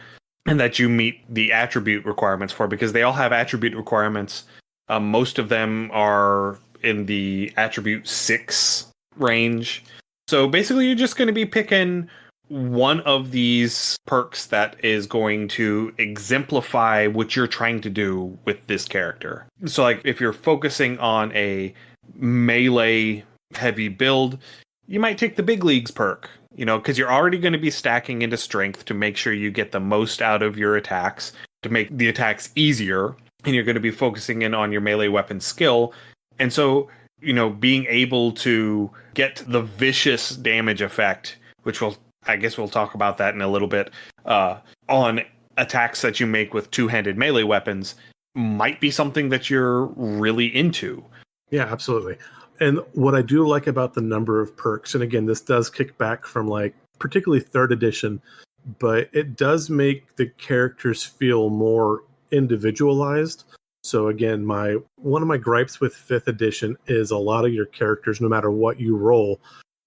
and that you meet the attribute requirements for, because they all have attribute requirements. Most of them are in the attribute 6 range. So basically, you're just going to be picking one of these perks that is going to exemplify what you're trying to do with this character. So, like, if you're focusing on a melee heavy build, you might take the big leagues perk, because you're already going to be stacking into strength to make sure you get the most out of your attacks, to make the attacks easier, and you're going to be focusing in on your melee weapon skill. And so, being able to get the vicious damage effect, which I guess we'll talk about that in a little bit, on attacks that you make with two-handed melee weapons, might be something that you're really into. Yeah, absolutely. And what I do like about the number of perks, and again, this does kick back from particularly 3rd edition, but it does make the characters feel more individualized. So again, one of my gripes with 5th edition is a lot of your characters, no matter what you roll,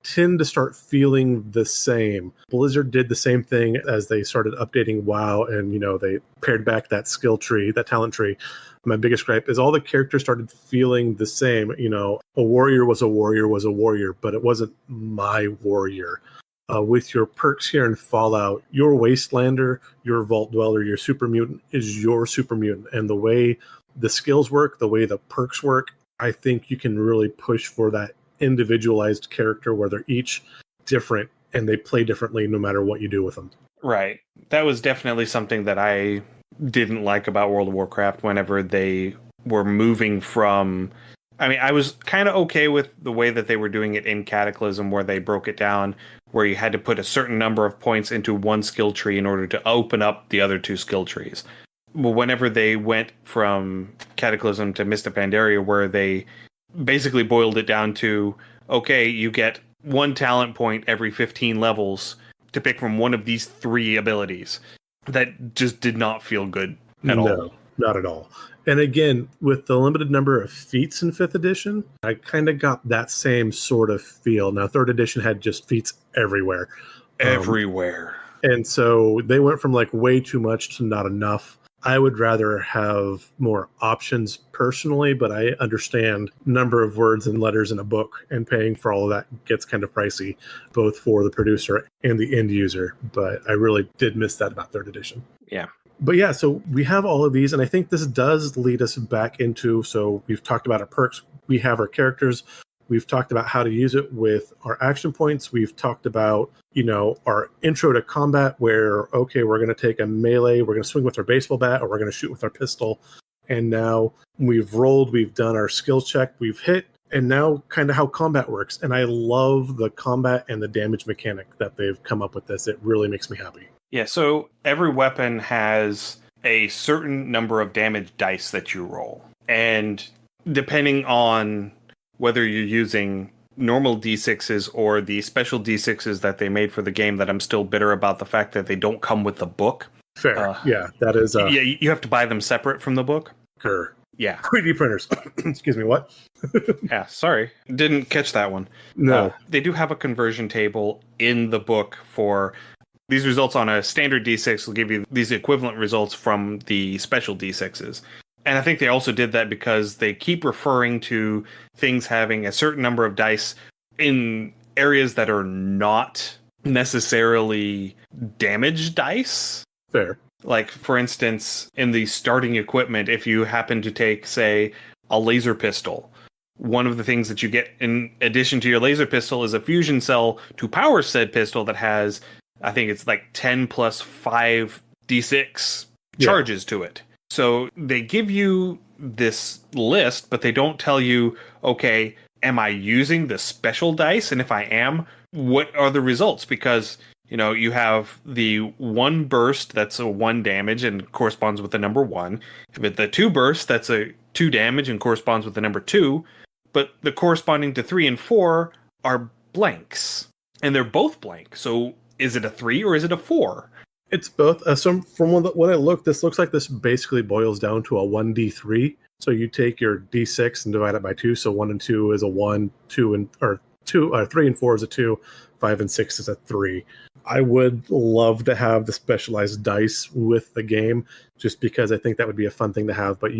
tend to start feeling the same. Blizzard did the same thing as they started updating WoW, and they pared back that skill tree, that talent tree. My biggest gripe is all the characters started feeling the same. A warrior was a warrior, but it wasn't my warrior. With your perks here in Fallout, your Wastelander, your Vault Dweller, your Super Mutant is your Super Mutant. And the way the skills work, the way the perks work, I think you can really push for that individualized character where they're each different and they play differently no matter what you do with them. Right. That was definitely something that I didn't like about World of Warcraft whenever they were moving from... I was kind of okay with the way that they were doing it in Cataclysm, where they broke it down, where you had to put a certain number of points into one skill tree in order to open up the other 2 skill trees. But whenever they went from Cataclysm to Mist of Pandaria, where they basically boiled it down to, okay, you get 1 talent point every 15 levels to pick from one of these 3 abilities. That just did not feel good at all. No, not at all. And again, with the limited number of feats in 5th edition, I kind of got that same sort of feel. Now, 3rd edition had just feats everywhere. Everywhere. And so they went from way too much to not enough. I would rather have more options personally, but I understand number of words and letters in a book, and paying for all of that gets kind of pricey, both for the producer and the end user. But I really did miss that about 3rd edition. Yeah. But yeah, so we have all of these, and I think this does lead us back into, so we've talked about our perks, we have our characters, we've talked about how to use it with our action points, we've talked about, our intro to combat where, okay, we're going to take a melee, we're going to swing with our baseball bat, or we're going to shoot with our pistol, and now we've rolled, we've done our skill check, we've hit, and now kind of how combat works. And I love the combat and the damage mechanic that they've come up with this. It really makes me happy. Yeah, so every weapon has a certain number of damage dice that you roll. And depending on whether you're using normal D6s or the special D6s that they made for the game, that I'm still bitter about the fact that they don't come with the book. Fair. Yeah, that is... yeah, you have to buy them separate from the book. Sure. Yeah. 3D printers. Excuse me, what? Yeah, sorry. Didn't catch that one. No. They do have a conversion table in the book for... These results on a standard D6 will give you these equivalent results from the special D6s. And I think they also did that because they keep referring to things having a certain number of dice in areas that are not necessarily damage dice. Fair. Like, for instance, in the starting equipment, if you happen to take, say, a laser pistol, one of the things that you get in addition to your laser pistol is a fusion cell to power said pistol that has... I think it's 10 plus 5 D6 charges to it. So they give you this list, but they don't tell you, okay, am I using the special dice? And if I am, what are the results? Because, you have the 1 burst, that's a 1 damage and corresponds with the number 1. But the 2 burst, that's a 2 damage and corresponds with the number 2. But the corresponding to 3 and 4 are blanks. And they're both blank. So... is it a 3 or is it a 4? It's both. From what I looked, this looks like this basically boils down to a 1d3. So you take your d6 and divide it by 2. So 1 and 2 is a 1, 2 and 3 and 4 is a 2, 5 and 6 is a 3. I would love to have the specialized dice with the game, just because I think that would be a fun thing to have. But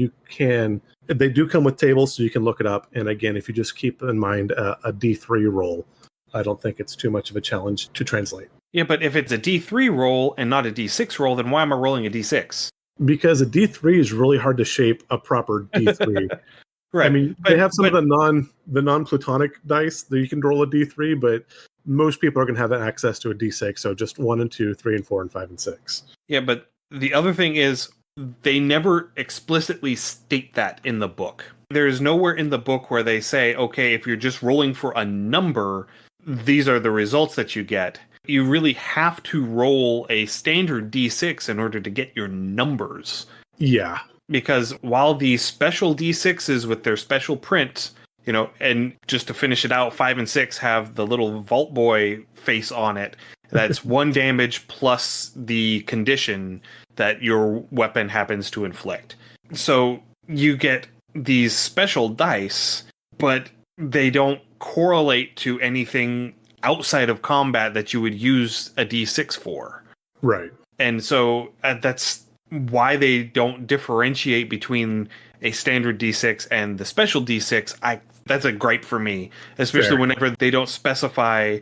they do come with tables, so you can look it up. And again, if you just keep in mind a D3 roll, I don't think it's too much of a challenge to translate. Yeah, but if it's a D3 roll and not a D6 roll, then why am I rolling a D6? Because a D3 is really hard to shape a proper D3. Right. I mean, they have some of the non-plutonic dice that you can roll a D3, but most people are going to have access to a D6, so just 1 and 2, 3 and 4, and 5 and 6. Yeah, but the other thing is they never explicitly state that in the book. There's nowhere in the book where they say, okay, if you're just rolling for a number, these are the results that you get. You really have to roll a standard D6 in order to get your numbers. Yeah. Because while the special D6s with their special print, and just to finish it out, 5 and 6 have the little Vault Boy face on it. That's 1 damage plus the condition that your weapon happens to inflict. So you get these special dice, but they don't correlate to anything outside of combat that you would use a D6 for. Right. And so that's why they don't differentiate between a standard D6 and the special D6. That's a gripe for me, especially whenever they don't specify,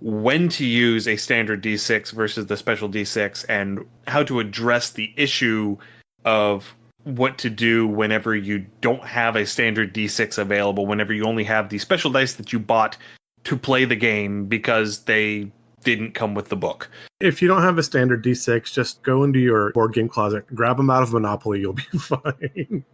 when to use a standard D6 versus the special D6 and how to address the issue of what to do whenever you don't have a standard D6 available, whenever you only have the special dice that you bought to play the game because they didn't come with the book. If you don't have a standard D6, just go into your board game closet, grab them out of Monopoly, you'll be fine.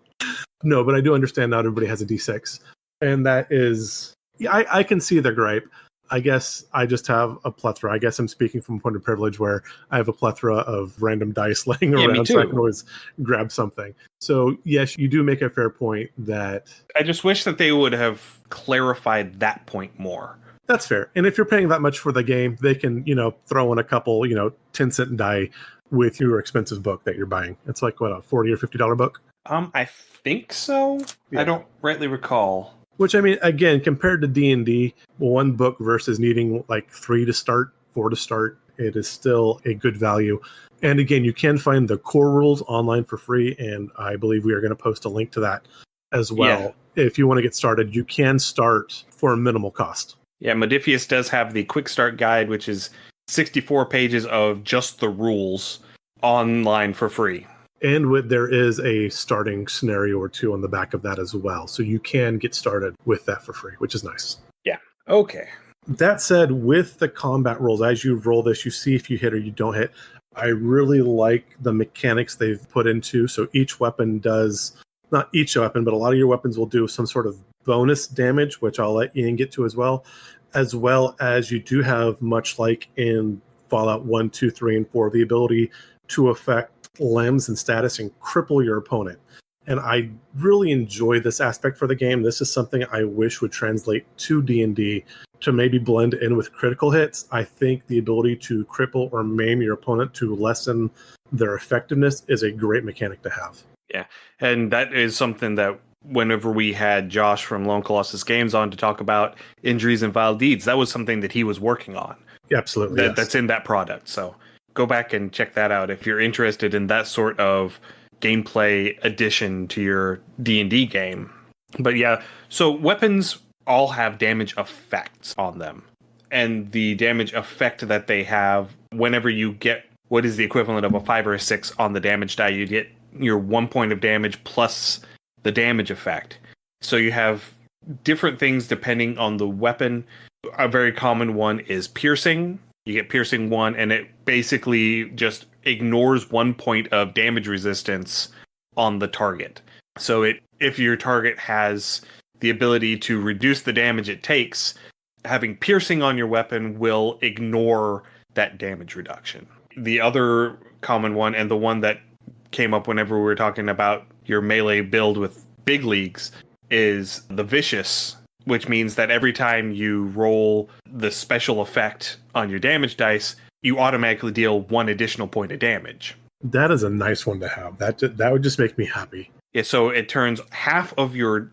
No, but I do understand not everybody has a D6. And that is, I can see the gripe. I guess I just have a plethora. I guess I'm speaking from a point of privilege where I have a plethora of random dice laying around, so I can always grab something. So yes, you do make a fair point that... I just wish that they would have clarified that point more. That's fair. And if you're paying that much for the game, they can, throw in a couple, 10-cent die with your expensive book that you're buying. It's like, what, a $40 or $50 book? I think so. Yeah. I don't rightly recall. Which, I mean, again, compared to D&D, 1 book versus needing like 3 to start, 4 to start, it is still a good value. And again, you can find the core rules online for free, and I believe we are going to post a link to that as well. Yeah. If you want to get started, you can start for a minimal cost. Yeah, Modiphius does have the quick start guide, which is 64 pages of just the rules online for free. And there is a starting scenario or 2 on the back of that as well. So you can get started with that for free, which is nice. Yeah. Okay. That said, with the combat rolls, as you roll this, you see if you hit or you don't hit. I really like the mechanics they've put into. So each weapon does, not each weapon, but a lot of your weapons will do some sort of bonus damage, which I'll let Ian get to as well as you do have, much like in Fallout 1, 2, 3, and 4, the ability to affect limbs and status and cripple your opponent. And I really enjoy this aspect for the game. This is something I wish would translate to D&D to maybe blend in with critical hits. I think the ability to cripple or maim your opponent to lessen their effectiveness is a great mechanic to have. Yeah, and that is something that whenever we had Josh from Lone Colossus Games on to talk about injuries and vile deeds, that was something that he was working on. Yeah, absolutely. Yes. That's in that product. So go back and check that out if you're interested in that sort of gameplay addition to your D&D game. But yeah, so weapons all have damage effects on them. And the damage effect that they have, whenever you get what is the equivalent of a 5 or a 6 on the damage die, you get your 1 point of damage plus the damage effect. So you have different things depending on the weapon. A very common one is piercing. You get piercing 1, and it basically just ignores 1 point of damage resistance on the target. So if your target has the ability to reduce the damage it takes, having piercing on your weapon will ignore that damage reduction. The other common one, and the one that came up whenever we were talking about your melee build with big leagues, is the vicious, which means that every time you roll the special effect on your damage dice, you automatically deal 1 additional point of damage. That is a nice one to have. That would just make me happy. Yeah, so it turns half of your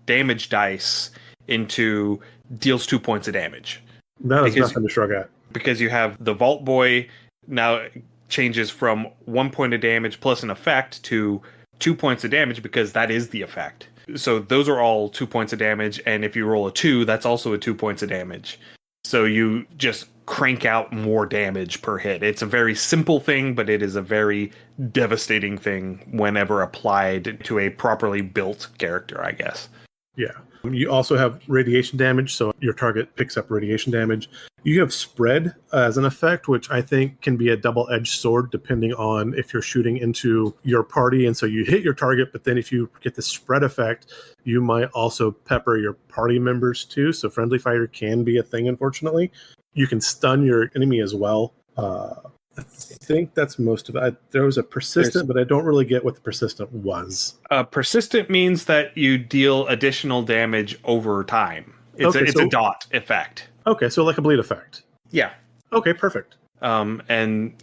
damage dice into deals 2 points of damage. That is nothing to shrug at. Because you have the Vault Boy now changes from 1 point of damage plus an effect to 2 points of damage because that is the effect. So those are all 2 points of damage, and if you roll a 2, that's also a 2 points of damage. So you just crank out more damage per hit. It's a very simple thing, but it is a very devastating thing whenever applied to a properly built character, I guess. Yeah. You also have radiation damage, so your target picks up radiation damage. You have spread as an effect, which I think can be a double-edged sword depending on if you're shooting into your party. And so you hit your target, but then if you get the spread effect, you might also pepper your party members too. So friendly fire can be a thing, unfortunately. You can stun your enemy as well. I think that's most of it. There was a persistent, but I don't really get what the persistent was. Persistent means that you deal additional damage over time. It's a dot effect. Okay, so like a bleed effect. Yeah. Okay, perfect. And,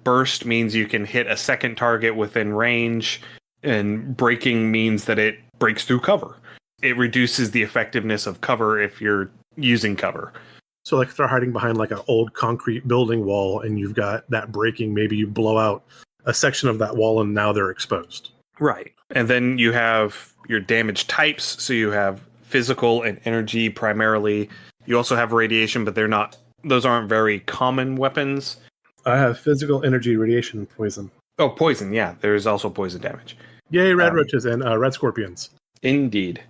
burst means you can hit a second target within range, and breaking means that it breaks through cover. It reduces the effectiveness of cover if you're using cover. So like if they're hiding behind like an old concrete building wall and you've got that breaking, maybe you blow out a section of that wall and now they're exposed. Right. And then you have your damage types. So you have physical and energy primarily. You also have radiation, but those aren't very common weapons. I have physical, energy, radiation, and poison. Oh, poison. Yeah. There's also poison damage. Yay, red roaches and red scorpions. Indeed.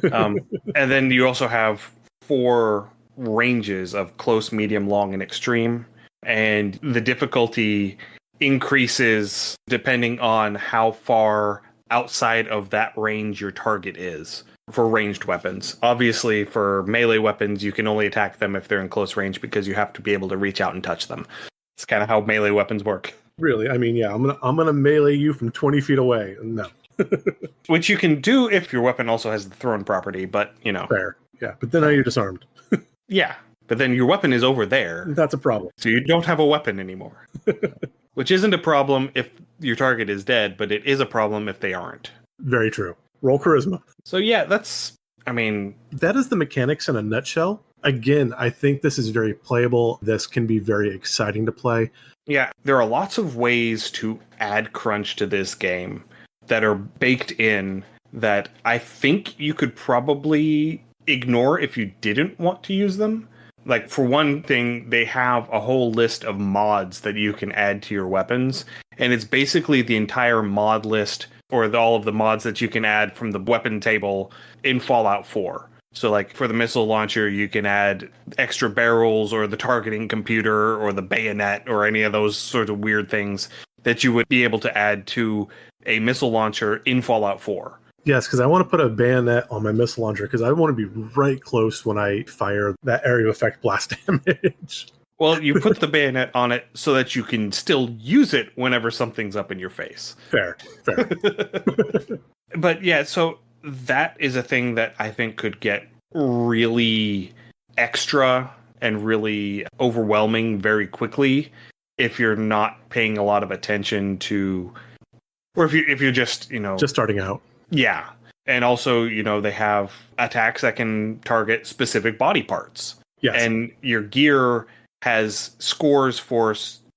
And then you also have 4 ranges of close, medium, long, and extreme. And the difficulty increases depending on how far outside of that range your target is for ranged weapons. Obviously, for melee weapons, you can only attack them if they're in close range because you have to be able to reach out and touch them. It's kind of how melee weapons work. Really? I mean, yeah, I'm gonna melee you from 20 feet away. No. Which you can do if your weapon also has the thrown property, but, Fair. Yeah, but then now you're disarmed. Yeah, but then your weapon is over there. That's a problem. So you don't have a weapon anymore. Which isn't a problem if your target is dead, but it is a problem if they aren't. Very true. Roll charisma. So yeah, that is the mechanics in a nutshell. Again, I think this is very playable. This can be very exciting to play. Yeah, there are lots of ways to add crunch to this game that are baked in that I think you could probably ignore if you didn't want to use them. Like, for one thing, they have a whole list of mods that you can add to your weapons, and it's basically the entire mod list, or all of the mods that you can add from the weapon table in Fallout 4. So, like, for the missile launcher, you can add extra barrels, or the targeting computer, or the bayonet, or any of those sort of weird things that you would be able to add to a missile launcher in Fallout 4. Yes, because I want to put a bayonet on my missile launcher because I want to be right close when I fire that area of effect blast damage. Well, you put the bayonet on it so that you can still use it whenever something's up in your face. Fair. But yeah, so that is a thing that I think could get really extra and really overwhelming very quickly if you're not paying a lot of attention to, or if you're just, just starting out. Yeah. And also, they have attacks that can target specific body parts. Yes. And your gear has scores for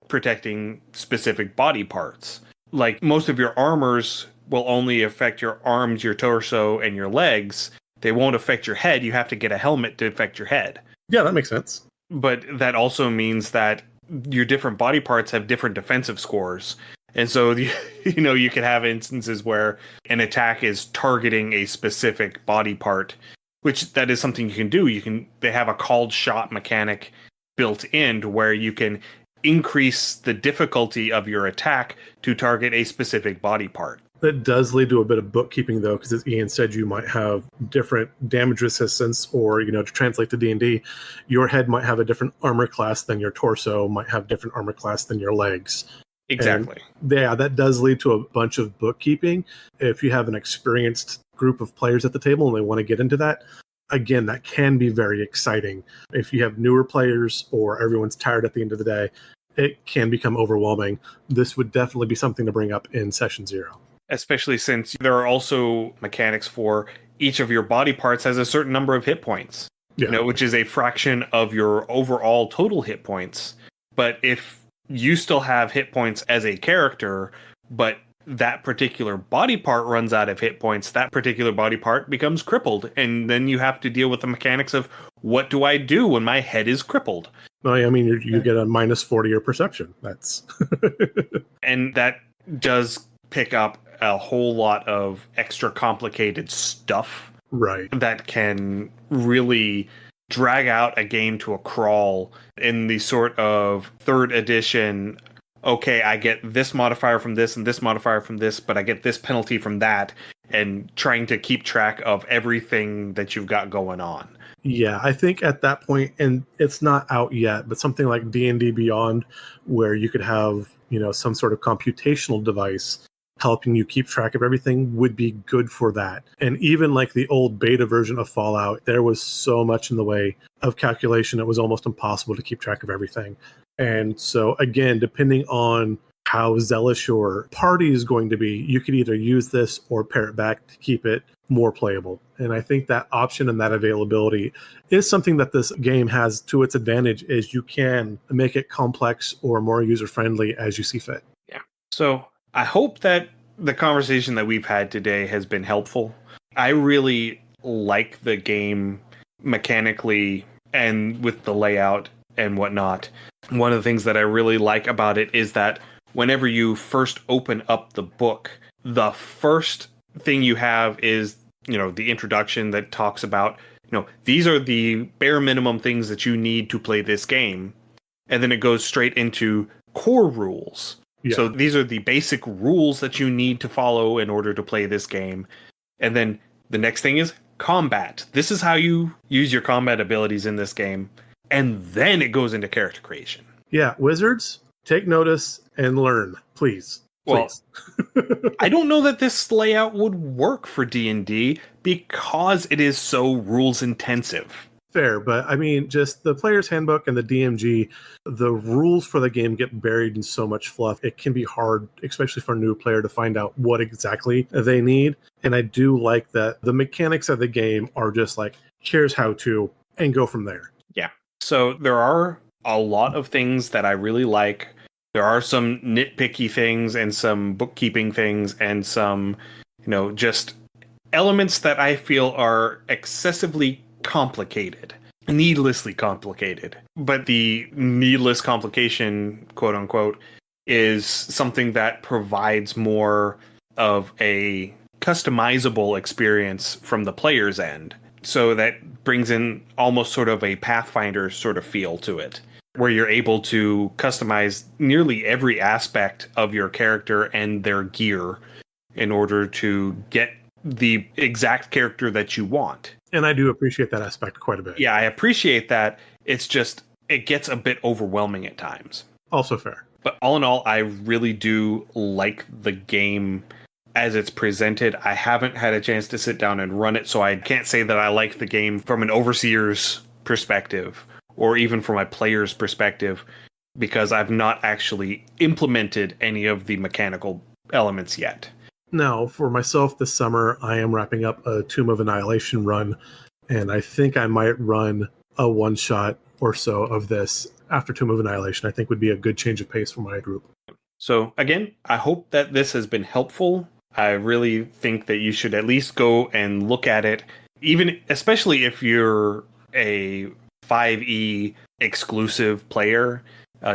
protecting specific body parts. Like, most of your armors will only affect your arms, your torso, and your legs. They won't affect your head. You have to get a helmet to affect your head. Yeah, that makes sense. But that also means that your different body parts have different defensive scores. And so, you could have instances where an attack is targeting a specific body part, which that is something you can do. They have a called shot mechanic built in to where you can increase the difficulty of your attack to target a specific body part. That does lead to a bit of bookkeeping, though, because as Ian said, you might have different damage resistance, or, to translate to D&D, your head might have a different armor class than your torso, might have different armor class than your legs. Exactly. And yeah, that does lead to a bunch of bookkeeping. If you have an experienced group of players at the table and they want to get into that, again, that can be very exciting. If you have newer players or everyone's tired at the end of the day, it can become overwhelming. This would definitely be something to bring up in session 0. Especially since there are also mechanics for each of your body parts has a certain number of hit points, which is a fraction of your overall total hit points. But if you still have hit points as a character, but that particular body part runs out of hit points, that particular body part becomes crippled. And then you have to deal with the mechanics of, what do I do when my head is crippled? Well, I mean, you get a -40 your perception. That's and that does pick up a whole lot of extra complicated stuff. Right. That can really drag out a game to a crawl in the sort of third edition. Okay, I get this modifier from this and this modifier from this, but I get this penalty from that, and trying to keep track of everything that you've got going on. Yeah, I think at that point, and it's not out yet, but something like D&D Beyond, where you could have, some sort of computational device helping you keep track of everything, would be good for that. And even like the old beta version of Fallout, there was so much in the way of calculation, it was almost impossible to keep track of everything. And so again, depending on how zealous your party is going to be, you could either use this or pare it back to keep it more playable. And I think that option and that availability is something that this game has to its advantage, is you can make it complex or more user-friendly as you see fit. Yeah. So I hope that the conversation that we've had today has been helpful. I really like the game mechanically and with the layout and whatnot. One of the things that I really like about it is that whenever you first open up the book, the first thing you have is, the introduction that talks about, these are the bare minimum things that you need to play this game. And then it goes straight into core rules. Yeah. So these are the basic rules that you need to follow in order to play this game. And then the next thing is combat. This is how you use your combat abilities in this game. And then it goes into character creation. Yeah, wizards, take notice and learn, please. Well, I don't know that this layout would work for D&D because it is so rules intensive. Fair, but I mean, just the player's handbook and the DMG, the rules for the game get buried in so much fluff. It can be hard, especially for a new player, to find out what exactly they need. And I do like that the mechanics of the game are just like, here's how to, and go from there. Yeah. So there are a lot of things that I really like. There are some nitpicky things and some bookkeeping things and some, just elements that I feel are excessively complicated, needlessly complicated. But the needless complication, quote unquote, is something that provides more of a customizable experience from the player's end. So that brings in almost sort of a Pathfinder sort of feel to it, where you're able to customize nearly every aspect of your character and their gear in order to get the exact character that you want. And I do appreciate that aspect quite a bit. Yeah, I appreciate that. It's just, it gets a bit overwhelming at times. Also fair. But all in all, I really do like the game as it's presented. I haven't had a chance to sit down and run it, so I can't say that I like the game from an overseer's perspective, or even from my player's perspective, because I've not actually implemented any of the mechanical elements yet. Now, for myself this summer, I am wrapping up a Tomb of Annihilation run, and I think I might run a one-shot or so of this after Tomb of Annihilation. I think would be a good change of pace for my group. So again, I hope that this has been helpful. I really think that you should at least go and look at it, especially if you're a 5e exclusive player,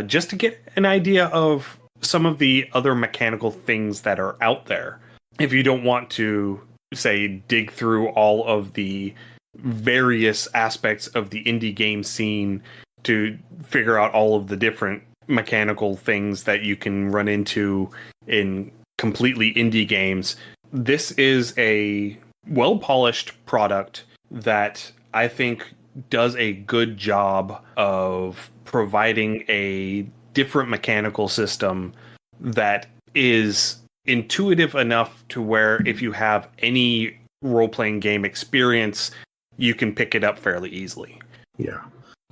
just to get an idea of some of the other mechanical things that are out there. If you don't want to, say, dig through all of the various aspects of the indie game scene to figure out all of the different mechanical things that you can run into in completely indie games, this is a well-polished product that I think does a good job of providing a different mechanical system that is intuitive enough to where if you have any role-playing game experience, you can pick it up fairly easily. Yeah.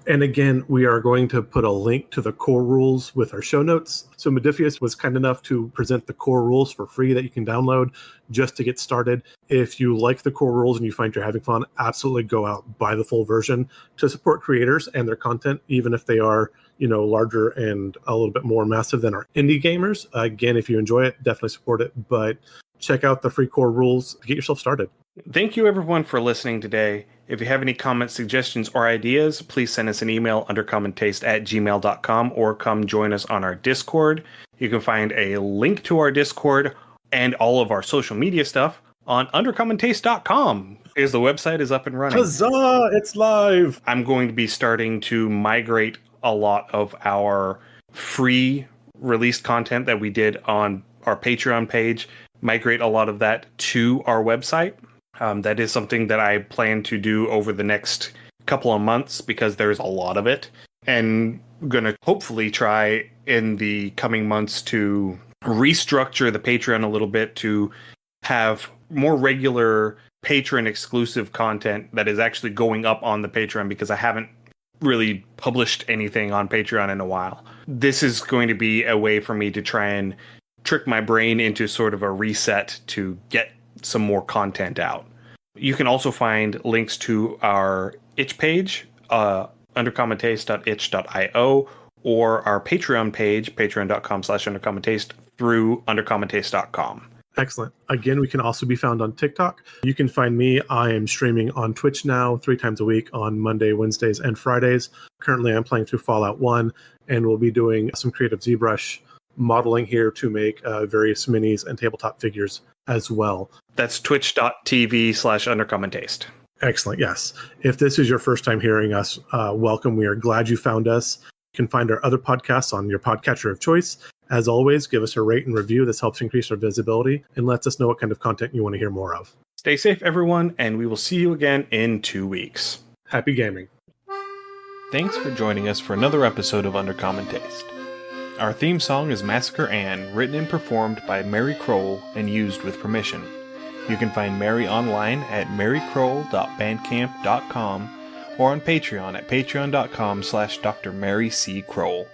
And again, we are going to put a link to the core rules with our show notes. So Modiphius was kind enough to present the core rules for free that you can download just to get started. If you like the core rules and you find you're having fun, absolutely go out, buy the full version to support creators and their content, even if they are, larger and a little bit more massive than our indie gamers. Again, if you enjoy it, definitely support it, but check out the free core rules to get yourself started. Thank you, everyone, for listening today. If you have any comments, suggestions, or ideas, please send us an email undercommontaste@gmail.com or come join us on our Discord. You can find a link to our Discord and all of our social media stuff on undercommontaste.com. Because the website is up and running. Huzzah! It's live! I'm going to be starting to migrate a lot of our free released content that we did on our Patreon page, migrate a lot of that to our website. That is something that I plan to do over the next couple of months because there's a lot of it. And I'm going to hopefully try in the coming months to restructure the Patreon a little bit to have more regular patron exclusive content that is actually going up on the Patreon because I haven't really published anything on Patreon in a while. This is going to be a way for me to try and trick my brain into sort of a reset to get some more content out. You can also find links to our itch page, undercommontaste.itch.io, or our Patreon page, patreon.com/undercommontaste, through undercommontaste.com. Excellent. Again, we can also be found on TikTok. You can find me. I am streaming on Twitch now 3 times a week on Monday, Wednesdays, and Fridays. Currently, I'm playing through Fallout 1, and we'll be doing some creative ZBrush modeling here to make various minis and tabletop figures as well. That's twitch.tv/undercommontaste. Excellent. Yes. If this is your first time hearing us, welcome. We are glad you found us. You can find our other podcasts on your podcatcher of choice. As always, give us a rate and review. This helps increase our visibility and lets us know what kind of content you want to hear more of. Stay safe, everyone, and we will see you again in 2 weeks. Happy gaming. Thanks for joining us for another episode of Under Common Taste. Our theme song is Massacre Ann, written and performed by Mary Kroll and used with permission. You can find Mary online at marykroll.bandcamp.com or on Patreon at patreon.com/Dr. Mary C. Kroll.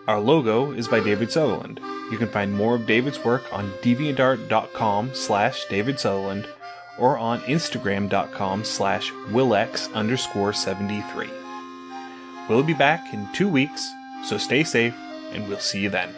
Our logo is by David Sutherland. You can find more of David's work on deviantart.com/David Sutherland or on instagram.com/Willex_73. We'll be back in 2 weeks, so stay safe and we'll see you then.